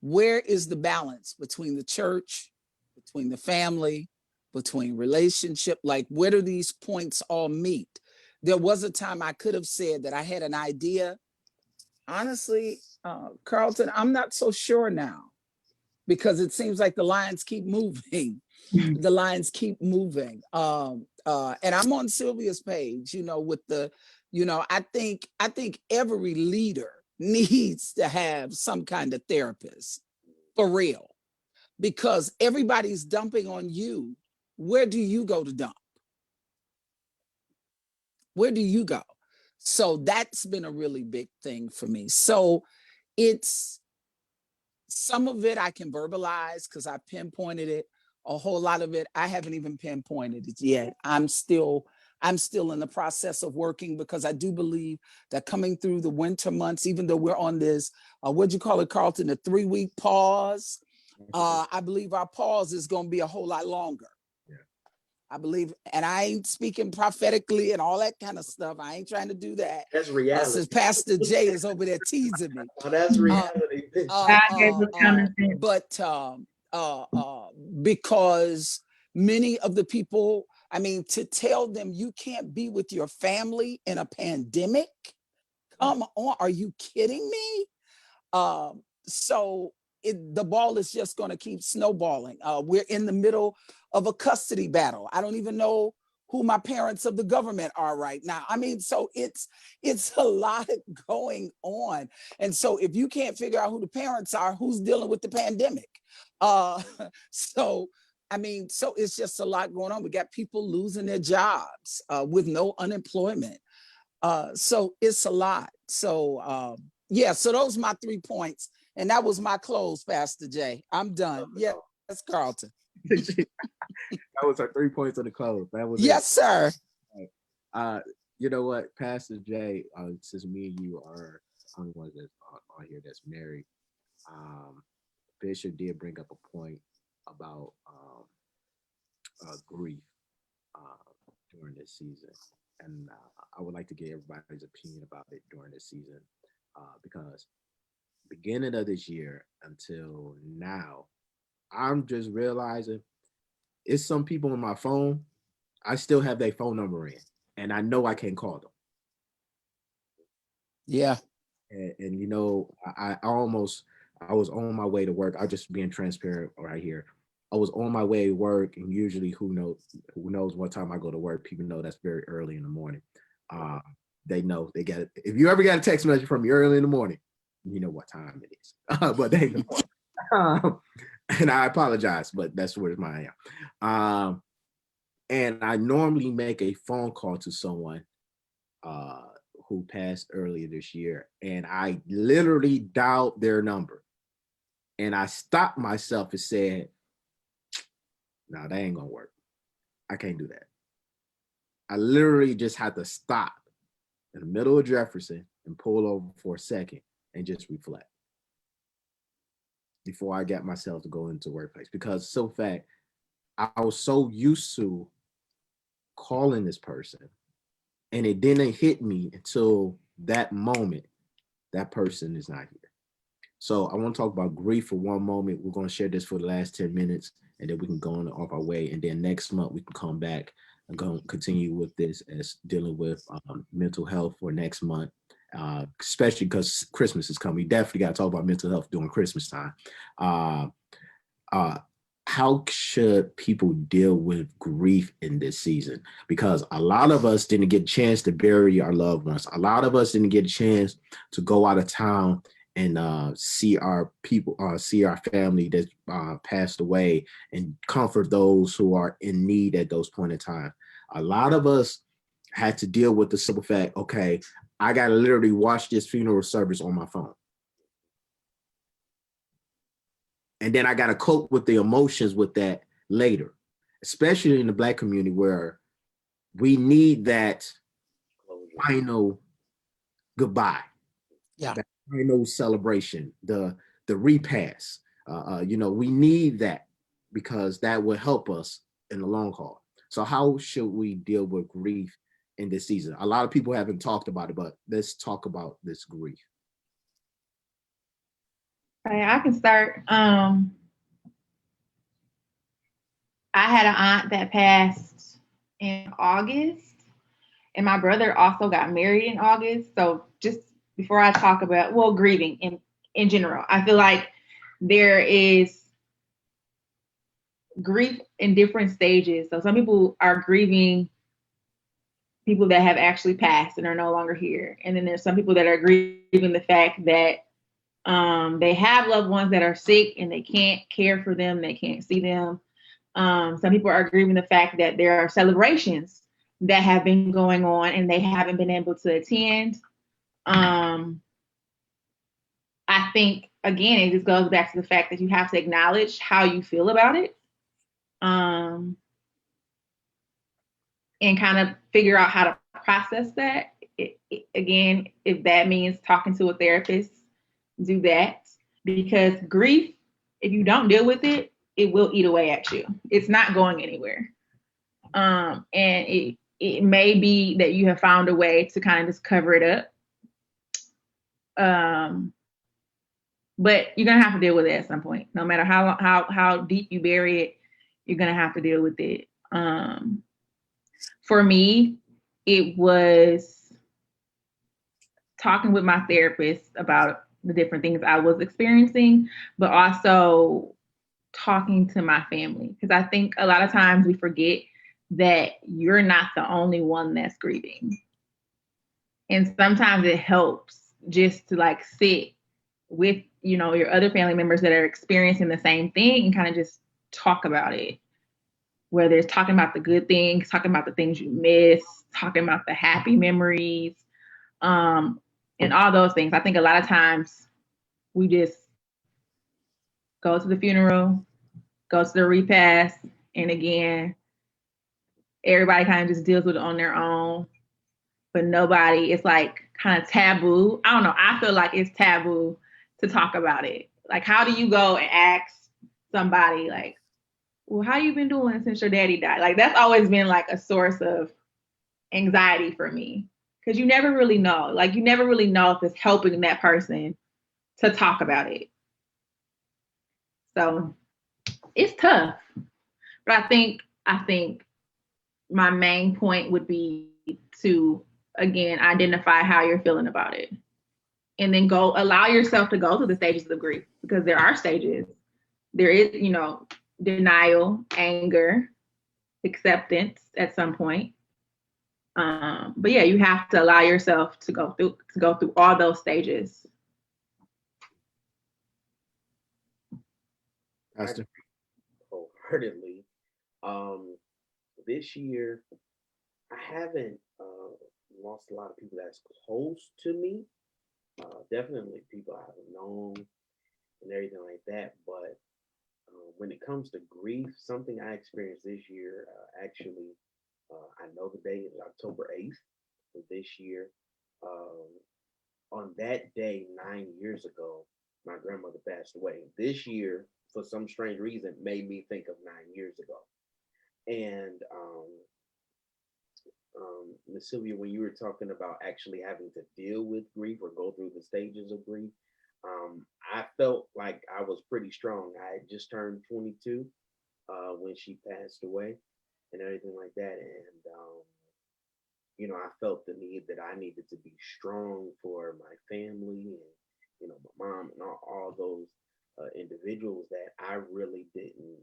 S2: where is the balance between the church, between the family, between relationship? Like, where do these points all meet? There was a time I could have said that I had an idea. Honestly, Carlton, I'm not so sure now, because it seems like the lines keep moving.
S3: mhm,
S2: The lines keep moving. And I'm on Sylvia's page, with the, I think every leader needs to have some kind of therapist, for real, because everybody's dumping on you. Where do you go to dump? Where do you go? So that's been a really big thing for me. So it's, some of it I can verbalize because I pinpointed it. A whole lot of it I haven't even pinpointed it yet. I'm still in the process of working, because I do believe that coming through the winter months, even though we're on this, what'd you call it, Carlton, a 3-week pause, I believe our pause is going to be a whole lot longer.
S1: Yeah.
S2: I believe, and I ain't speaking prophetically and all that kind of stuff. I ain't trying to do that.
S4: That's reality.
S2: Since Pastor Jay is over there teasing me.
S4: Oh, that's
S3: mhm.
S4: reality.
S3: God gave us common sense.
S2: But because many of the people I mean, to tell them you can't be with your family in a pandemic? Come on, are you kidding me? So the ball is just going to keep snowballing. We're in the middle of a custody battle. I don't even know who my parents of the government are right now. I mean, so it's a lot going on. And so if you can't figure out who the parents are, who's dealing with the pandemic? So I mean, so it's just a lot going on. We got people losing their jobs with no unemployment. So it's a lot. So yeah, so those are my 3 points. And that was my close, Pastor Jay. I'm done. Yes, Carlton.
S1: That was our 3 points of the close. That was
S2: yes, sir.
S1: You know what, Pastor Jay, since me and you are only ones that's on here that's married, Bishop did bring up a point about grief during this season. And I would like to get everybody's opinion about it during this season because beginning of this year until now, I'm just realizing it's some people on my phone, I still have their phone number in, and I know I can't call them.
S2: Yeah.
S1: And you know, I was on my way to work. I'm just being transparent right here. I was on my way to work, and usually who knows what time I go to work. People know that's very early in the morning. They know they get it. If you ever got a text message from me early in the morning, you know what time it is. But they know. And I apologize, but that's where I am. And I normally make a phone call to someone who passed earlier this year, and I literally dialed their number, and I stopped myself and said, "No, that ain't gonna work. I can't do that." I literally just had to stop in the middle of Jefferson and pull over for a second and just reflect before I got myself to go into the workplace, because so fact I was so used to calling this person, and it didn't hit me until that moment that person is not here. So I want to talk about grief for one moment. We're going to share this for the last 10 minutes, and then we can go on off our way. And then next month we can come back and go continue with this as dealing with mental health for next month, especially because Christmas is coming. We definitely got to talk about mental health during Christmas time. How should people deal with grief in this season? Because a lot of us didn't get a chance to bury our loved ones. A lot of us didn't get a chance to go out of town and see our people, see our family that passed away, and comfort those who are in need at those point in time. A lot of us had to deal with the simple fact, okay, I got to literally watch this funeral service on my phone. And then I got to cope with the emotions with that later, especially in the Black community where we need that final goodbye, that final celebration, the repass. We need that because that will help us in the long haul. So how should we deal with grief in this season? A lot of people haven't talked about it, but let's talk about this grief.
S3: Okay, I can start. I had an aunt that passed in August, and my brother also got married in August. So just before I talk about, grieving in general, I feel like there is grief in different stages. So some people are grieving people that have actually passed and are no longer here. And then there's some people that are grieving the fact that they have loved ones that are sick and they can't care for them, they can't see them. Some people are grieving the fact that there are celebrations that have been going on and they haven't been able to attend. I think, again, it just goes back to the fact that you have to acknowledge how you feel about it, and kind of figure out how to process that. Again, if that means talking to a therapist, do that, because grief, if you don't deal with it, it will eat away at you. It's not going anywhere. And it may be that you have found a way to kind of just cover it up. But you're gonna have to deal with it at some point. No matter how deep you bury it, you're gonna have to deal with it. for me, it was talking with my therapist about the different things I was experiencing, but also talking to my family. Because I think a lot of times we forget that you're not the only one that's grieving. And sometimes it helps just to like sit with, you know, your other family members that are experiencing the same thing and kind of just talk about it. Whether it's talking about the good things, talking about the things you miss, talking about the happy memories, and all those things. I think a lot of times we just go to the funeral, go to the repast, and again, everybody kind of just deals with it on their own. But nobody, it's like kind of taboo. I don't know. I feel like it's taboo to talk about it. Like, how do you go and ask somebody, like, well, how you been doing since your daddy died? Like, that's always been like a source of anxiety for me because you never really know. Like, you never really know if it's helping that person to talk about it. So it's tough. But I think my main point would be to again identify how you're feeling about it. And then go allow yourself to go through the stages of grief because there are stages. There is, you know, denial, anger, acceptance at some point. But yeah, you have to allow yourself to go through all those stages.
S1: Pastor.
S4: Wholeheartedly. This year, I haven't lost a lot of people that's close to me. Definitely people I've known and everything like that. But when it comes to grief, something I experienced this year, actually, I know the date is October 8th of this year. Um, on that day, 9 years ago, my grandmother passed away. This year, for some strange reason, made me think of 9 years ago. And Miss Sylvia, when you were talking about actually having to deal with grief or go through the stages of grief, I felt like I was pretty strong. I had just turned 22 when she passed away and everything like that. And, I felt the need that I needed to be strong for my family and, my mom and all those individuals that I really didn't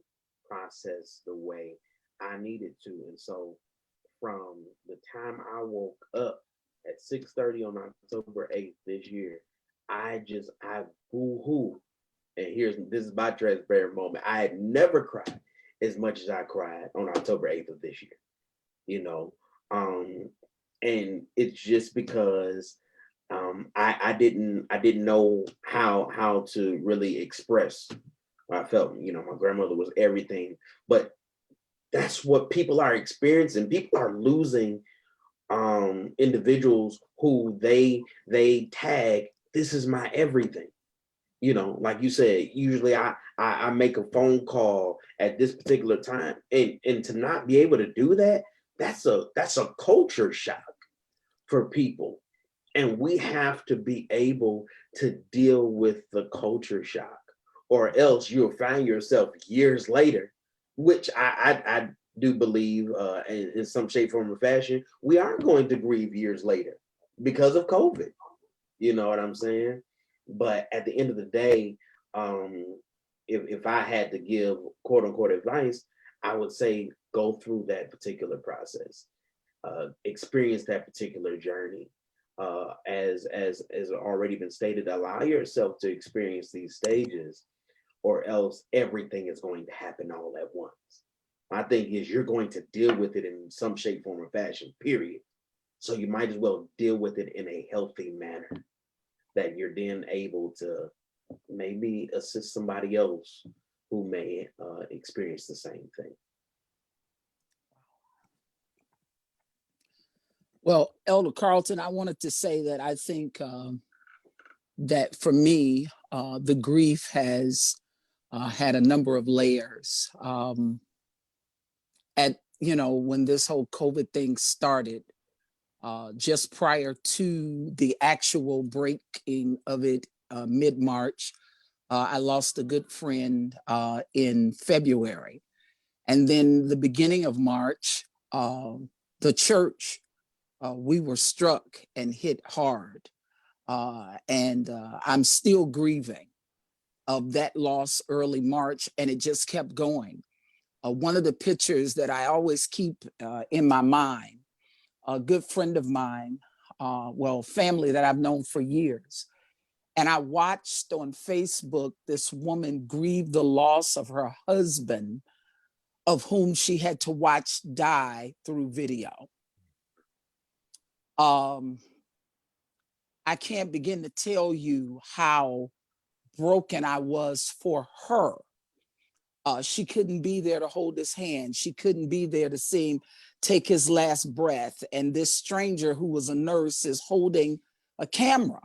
S4: process the way I needed to. And so from the time I woke up at 6:30 on October 8th this year, I boo-hoo. And this is my transparent moment. I had never cried as much as I cried on October 8th of this year, you know. And it's just because I didn't know how to really express what I felt. My grandmother was everything, but that's what people are experiencing. People are losing individuals who they tag, this is my everything. Like you said, usually I make a phone call at this particular time, and to not be able to do that, that's a culture shock for people. And we have to be able to deal with the culture shock, or else you'll find yourself years later, which I do believe in some shape, form, or fashion, we are going to grieve years later because of COVID. You know what I'm saying? But at the end of the day, if I had to give quote unquote advice, I would say go through that particular process, experience that particular journey. As already been stated, allow yourself to experience these stages, or else everything is going to happen all at once. My thing is, you're going to deal with it in some shape, form, or fashion, period. So you might as well deal with it in a healthy manner, that you're then able to maybe assist somebody else who may experience the same thing.
S2: Well, Elder Carlton, I wanted to say that I think that for me, the grief has had a number of layers. When this whole COVID thing started, just prior to the actual breaking of it mid-March, I lost a good friend in February. And then the beginning of March, the church, we were struck and hit hard. And I'm still grieving of that loss early March, and it just kept going. One of the pictures that I always keep in my mind, a good friend of mine, family that I've known for years, and I watched on Facebook this woman grieve the loss of her husband, of whom she had to watch die through video. I can't begin to tell you how broken I was for her. She couldn't be there to hold his hand. She couldn't be there to see him take his last breath. And this stranger who was a nurse is holding a camera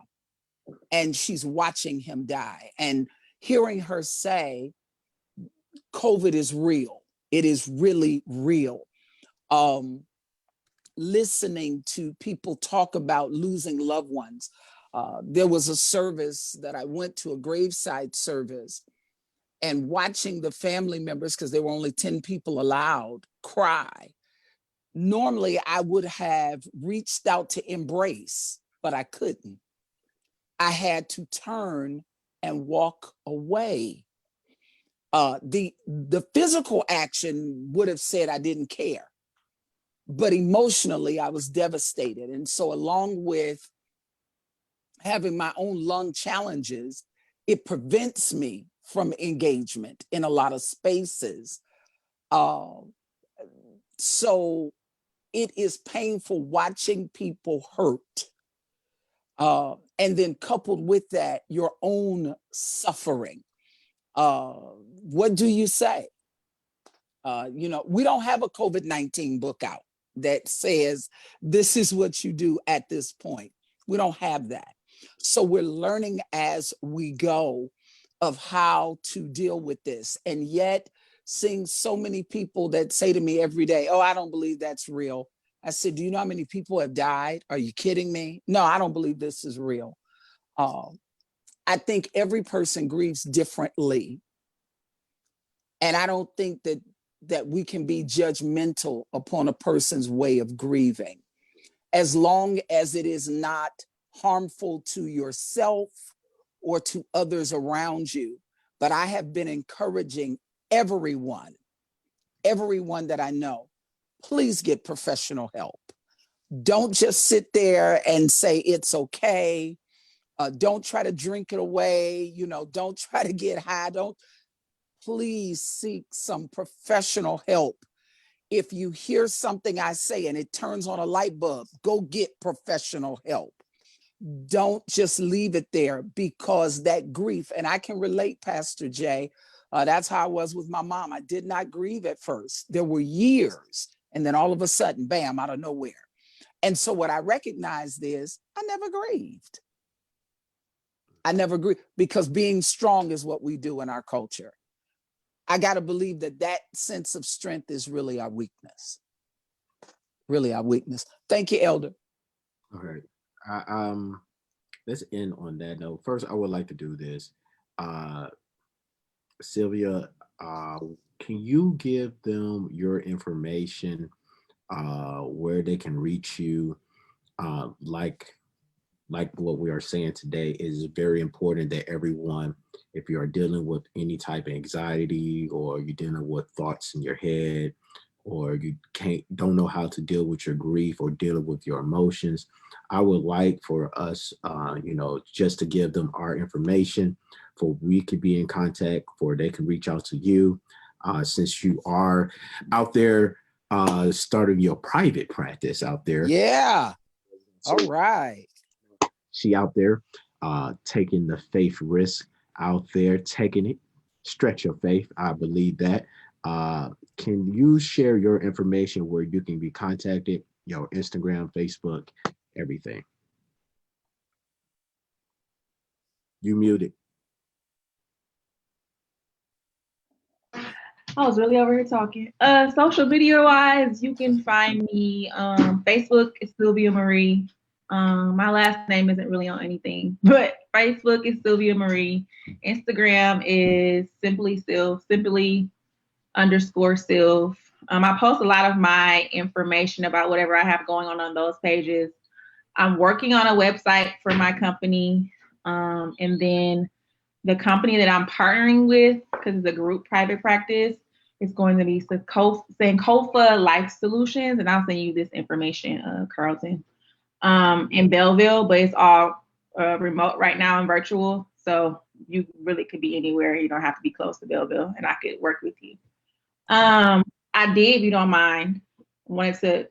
S2: and she's watching him die. And hearing her say, COVID is real. It is really real. Listening to people talk about losing loved ones. There was a service that I went to, a graveside service, and watching the family members, because there were only 10 people allowed, cry. Normally, I would have reached out to embrace, but I couldn't. I had to turn and walk away. The physical action would have said I didn't care, but emotionally, I was devastated. And so along with having my own lung challenges, it prevents me from engagement in a lot of spaces. So it is painful watching people hurt. And then coupled with that, your own suffering. What do you say? We don't have a COVID-19 book out that says this is what you do at this point. We don't have that. So we're learning as we go of how to deal with this. And yet seeing so many people that say to me every day, oh, I don't believe that's real. I said, do you know how many people have died? Are you kidding me? No, I don't believe this is real. I think every person grieves differently. And I don't think that we can be judgmental upon a person's way of grieving, as long as it is not harmful to yourself or to others around you. But I have been encouraging everyone that I know, please get professional help. Don't just sit there and say it's okay. Don't try to drink it away. Don't try to get high. Please seek some professional help. If you hear something I say and it turns on a light bulb, go get professional help. Don't just leave it there, because that grief, and I can relate, Pastor Jay, that's how I was with my mom. I did not grieve at first. There were years, and then all of a sudden, bam, out of nowhere. And so what I recognized is I never grieved. I never grieved, because being strong is what we do in our culture. I got to believe that sense of strength is really our weakness. Really our weakness. Thank you, Elder.
S1: All right. Let's end on that note. First, I would like to do this. Sylvia, can you give them your information, where they can reach you? Like what we are saying today, is very important that everyone, if you are dealing with any type of anxiety, or you're dealing with thoughts in your head, or you don't know how to deal with your grief or dealing with your emotions, I would like for us, just to give them our information, for we could be in contact, for they can reach out to you, since you are out there starting your private practice out there.
S2: Yeah. All right.
S1: She out there taking the faith risk, out there taking it. Stretch your faith. I believe that. Can you share your information where you can be contacted? Instagram, Facebook, everything. You muted.
S3: I was really over here talking. Social media wise, you can find me. Facebook is Sylvia Marie. My last name isn't really on anything, but Facebook is Sylvia Marie. Instagram is simply _Sylv. I post a lot of my information about whatever I have going on those pages. I'm working on a website for my company. And then the company that I'm partnering with, because it's a group private practice, is going to be Sankofa Life Solutions. And I'll send you this information, Carlton, in Belleville, but it's all remote right now and virtual. So you really could be anywhere. You don't have to be close to Belleville, and I could work with you. I did, if you don't mind, wanted to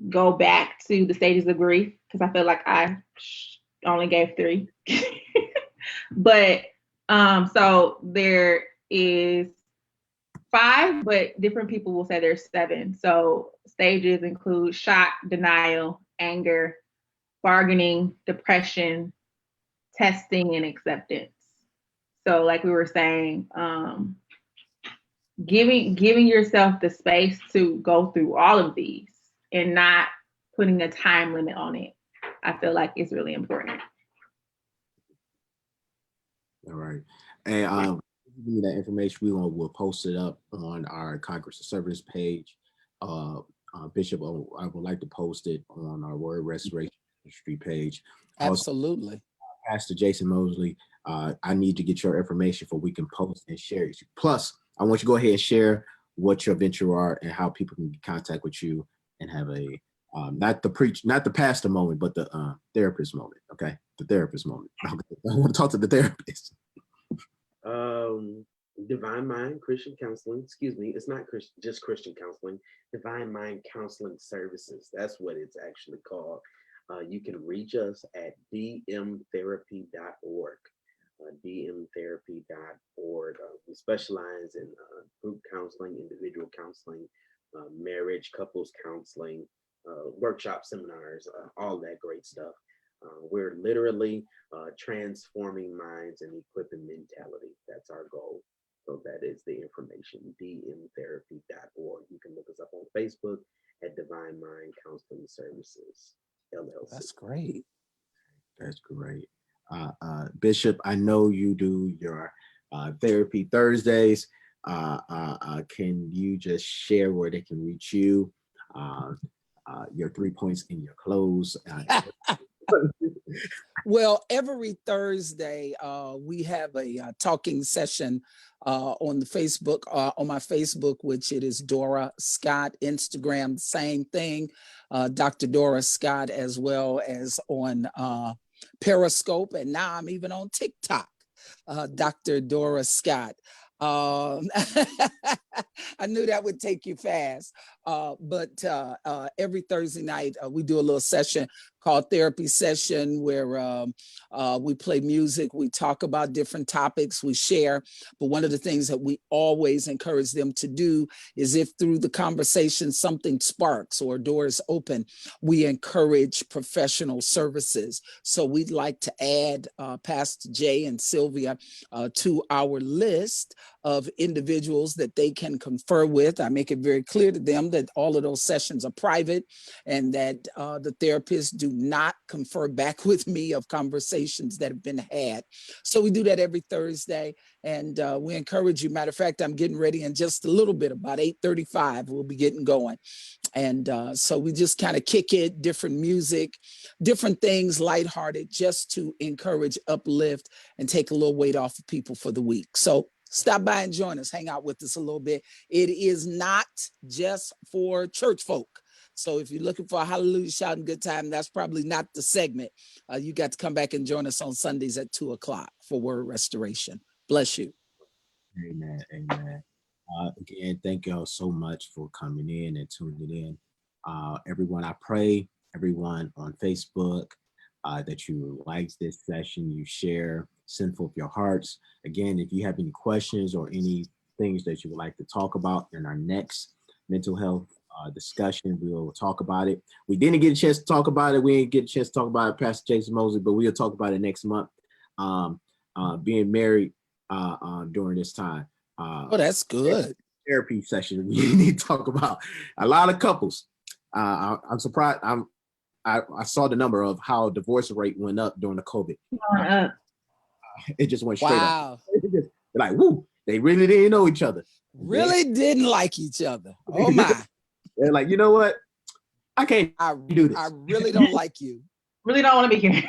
S3: go back to the stages of grief because I feel like I only gave 3. But so there is 5, but different people will say there's 7. So stages include shock, denial, anger, bargaining, depression, testing, and acceptance. So like we were saying, giving yourself the space to go through all of these and not putting a time limit on it, I feel like is really important.
S1: All right. And that information, we'll post it up on our Congress of Service page. Bishop, I would like to post it on our Word Restoration Ministry page.
S2: Absolutely.
S1: Also, Pastor Jason Moseley, I need to get your information for we can post and share it. Plus, I want you to go ahead and share what your venture are and how people can contact with you and have a not the pastor moment, but the therapist moment. Okay, the therapist moment. Okay. I want to talk to the therapist.
S4: Divine Mind Christian Counseling. Excuse me, it's not just Christian counseling. Divine Mind Counseling Services. That's what it's actually called. You can reach us at dmtherapy.org. dmtherapy.org. We specialize in group counseling, individual counseling, marriage, couples counseling, workshop seminars, all that great stuff. We're literally transforming minds and equipping mentality. That's our goal. So that is the information, dmtherapy.org. You can look us up on Facebook at Divine Mind Counseling Services, LLC.
S2: That's great.
S1: That's great. Bishop, I know you do your therapy Thursdays. Can you just share where they can reach you? Your 3 points in your close.
S2: Well, every Thursday, we have a talking session on the Facebook, on my Facebook, which it is Dora Scott. Instagram, same thing, Dr. Dora Scott, as well as on Periscope, and now I'm even on TikTok, Dr. Dora Scott. I knew that would take you fast, but every Thursday night we do a little session called Therapy Session, where we play music, we talk about different topics, we share. But one of the things that we always encourage them to do is, if through the conversation something sparks or doors open, we encourage professional services. So we'd like to add Pastor Jay and Sylvia to our list of individuals that they can confer with. I make it very clear to them that all of those sessions are private and that the therapists do not confer back with me of conversations that have been had. So we do that every Thursday, and we encourage you. Matter of fact, I'm getting ready in just a little bit, about 8:35, we'll be getting going. And so we just kind of kick it, different music, different things, lighthearted, just to encourage, uplift, and take a little weight off of people for the week. So stop by and join us, hang out with us a little bit. It is not just for church folk. So if you're looking for a hallelujah shouting good time, that's probably not the segment. You got to come back and join us on Sundays at 2:00 for Word Restoration. Bless you.
S1: Amen. Amen. Again, thank y'all so much for coming in and tuning in. Everyone, I pray, everyone on Facebook, that you like this session, you share, send forth your hearts. Again, if you have any questions or any things that you would like to talk about in our next mental health discussion, we will talk about it. We didn't get a chance to talk about it. We didn't get a chance to talk about it, Pastor Jason Moseley, but we'll talk about it next month. Being married during this time.
S2: Oh, that's good.
S1: Therapy session we need to talk about. A lot of couples. I'm surprised. I saw the number of how divorce rate went up during the COVID. It just went straight up. They're like, woo, they really didn't know each other.
S2: Really didn't like each other. Oh my.
S1: They're like, you know what? I can't do this.
S2: I really don't like you.
S3: Really don't want to be here.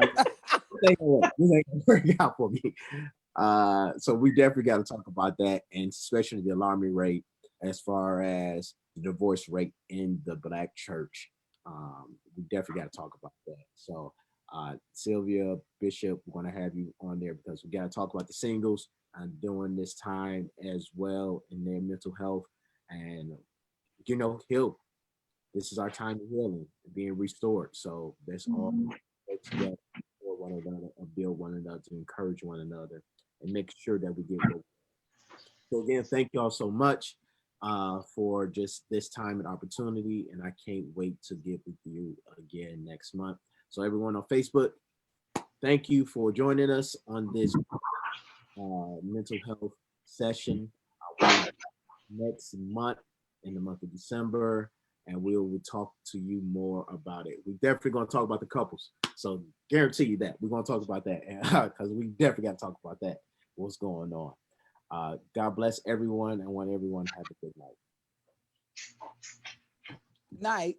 S1: This ain't gonna work out for me. So we definitely got to talk about that, and especially the alarming rate as far as the divorce rate in the Black church. We definitely got to talk about that. So Sylvia Bishop, we're going to have you on there because we got to talk about the singles during this time as well in their mental health, and heal. This is our time of healing, being restored. So that's all work together for one another, and build one another, to encourage one another, and make sure that we get what. So again, thank y'all so much for just this time and opportunity, and I can't wait to get with you again next month. So everyone on Facebook, thank you for joining us on this mental health session next month, in the month of December, and we will talk to you more about it. We're definitely going to talk about the couples, so guarantee you that we're going to talk about that because we definitely got to talk about that. What's going on? God bless everyone, and want everyone to have a good night.
S2: Night.